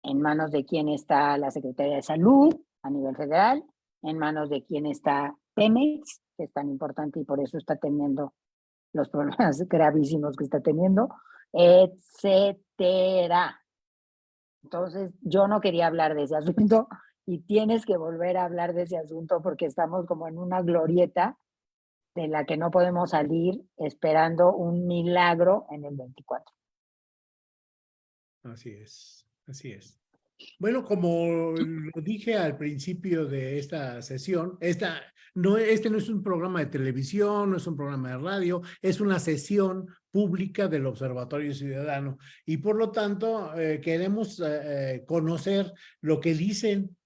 Speaker 2: en manos de quién está la Secretaría de Salud a nivel federal, en manos de quién está Pemex, que es tan importante y por eso está teniendo los problemas gravísimos que está teniendo, etcétera. Entonces, yo no quería hablar de ese asunto y tienes que volver a hablar de ese asunto porque estamos como en una glorieta de la que no podemos salir esperando un milagro en el 24.
Speaker 1: Así es, así es. Bueno, como lo dije al principio de esta sesión, este no es un programa de televisión, no es un programa de radio, es una sesión pública del Observatorio Ciudadano y por lo tanto queremos conocer lo que dicen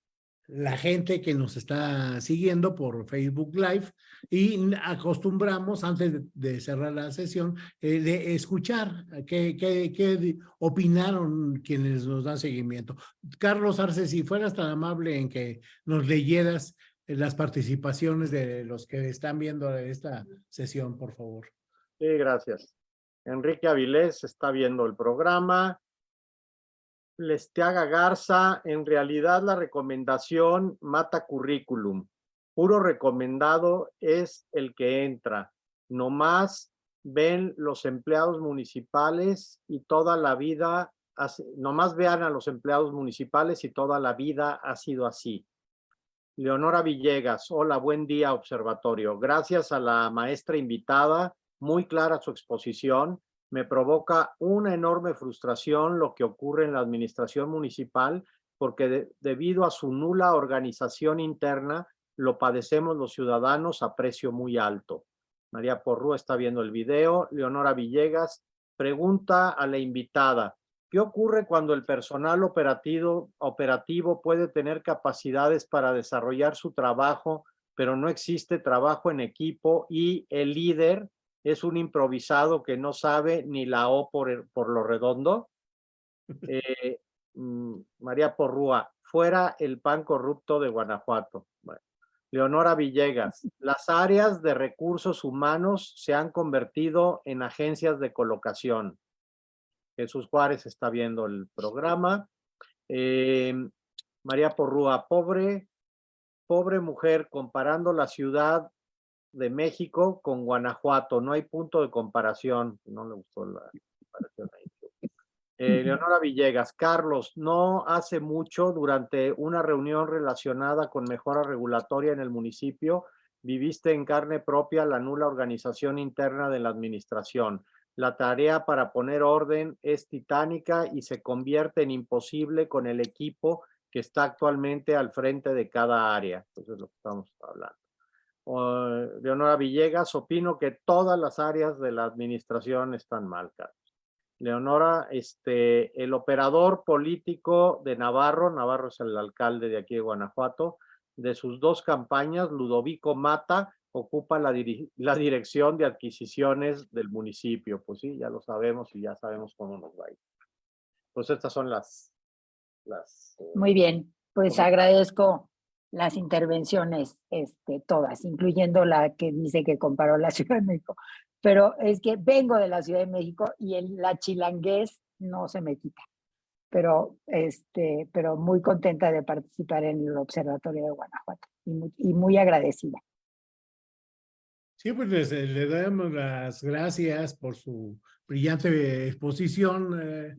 Speaker 1: la gente que nos está siguiendo por Facebook Live y acostumbramos antes de cerrar la sesión de escuchar qué opinaron quienes nos dan seguimiento. Carlos Arce, si fueras tan amable en que nos leyeras las participaciones de los que están viendo esta sesión, por favor.
Speaker 4: Sí, gracias. Enrique Avilés está viendo el programa. Lestiaga Garza, en realidad la recomendación mata currículum. Puro recomendado es el que entra. Nomás ven los empleados municipales y toda la vida, nomás vean a los empleados municipales y toda la vida ha sido así. Leonora Villegas, hola, buen día, observatorio. Gracias a la maestra invitada, muy clara su exposición. Me provoca una enorme frustración lo que ocurre en la administración municipal porque debido a su nula organización interna lo padecemos los ciudadanos a precio muy alto. María Porrúa está viendo el video. Leonora Villegas pregunta a la invitada, ¿qué ocurre cuando el personal operativo puede tener capacidades para desarrollar su trabajo, pero no existe trabajo en equipo y el líder es un improvisado que no sabe ni la O por lo redondo? María Porrúa, fuera el PAN corrupto de Guanajuato. Bueno. Leonora Villegas, las áreas de recursos humanos se han convertido en agencias de colocación. Jesús Juárez está viendo el programa. María Porrúa, pobre mujer, comparando la Ciudad de México con Guanajuato, no hay punto de comparación. No le gustó la comparación ahí. Leonora Villegas, Carlos, no hace mucho, durante una reunión relacionada con mejora regulatoria en el municipio, viviste en carne propia la nula organización interna de la administración. La tarea para poner orden es titánica y se convierte en imposible con el equipo que está actualmente al frente de cada área. Eso es lo que estamos hablando. Leonora Villegas, opino que todas las áreas de la administración están mal, Carlos. Leonora, el operador político de Navarro es el alcalde de aquí de Guanajuato, de sus 2 campañas, Ludovico Mata ocupa la dirección de adquisiciones del municipio. Pues sí, ya lo sabemos y ya sabemos cómo nos va a ir. Pues estas son las
Speaker 2: Muy bien, pues agradezco las intervenciones todas, incluyendo la que dice que comparó la Ciudad de México. Pero es que vengo de la Ciudad de México y la chilanguez no se me quita. Pero muy contenta de participar en el Observatorio de Guanajuato y muy agradecida.
Speaker 1: Sí, pues le damos las gracias por su brillante exposición,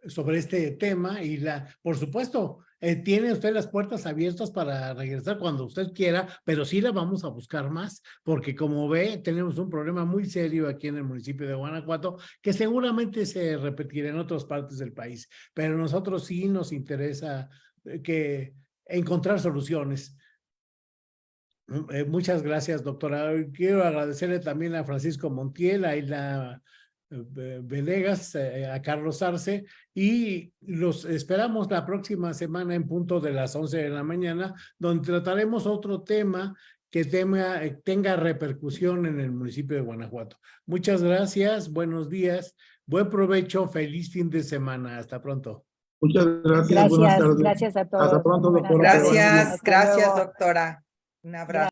Speaker 1: sobre este tema y por supuesto, tiene usted las puertas abiertas para regresar cuando usted quiera, pero sí la vamos a buscar más, porque como ve, tenemos un problema muy serio aquí en el municipio de Guanajuato, que seguramente se repetirá en otras partes del país, pero a nosotros sí nos interesa que encontrar soluciones. Muchas gracias, doctora. Quiero agradecerle también a Francisco Montiel, a Isla Venegas, a Carlos Arce, y los esperamos la próxima semana en punto de las 11 de la mañana, donde trataremos otro tema que tenga repercusión en el municipio de Guanajuato. Muchas gracias, buenos días, buen provecho, feliz fin de semana. Hasta pronto.
Speaker 3: Muchas gracias, buenas tardes.
Speaker 2: Gracias a todos.
Speaker 3: Hasta pronto,
Speaker 2: Buenas
Speaker 3: doctora.
Speaker 2: tardes.
Speaker 5: Gracias,
Speaker 2: Hasta
Speaker 5: gracias,
Speaker 2: luego.
Speaker 5: doctora. Un abrazo.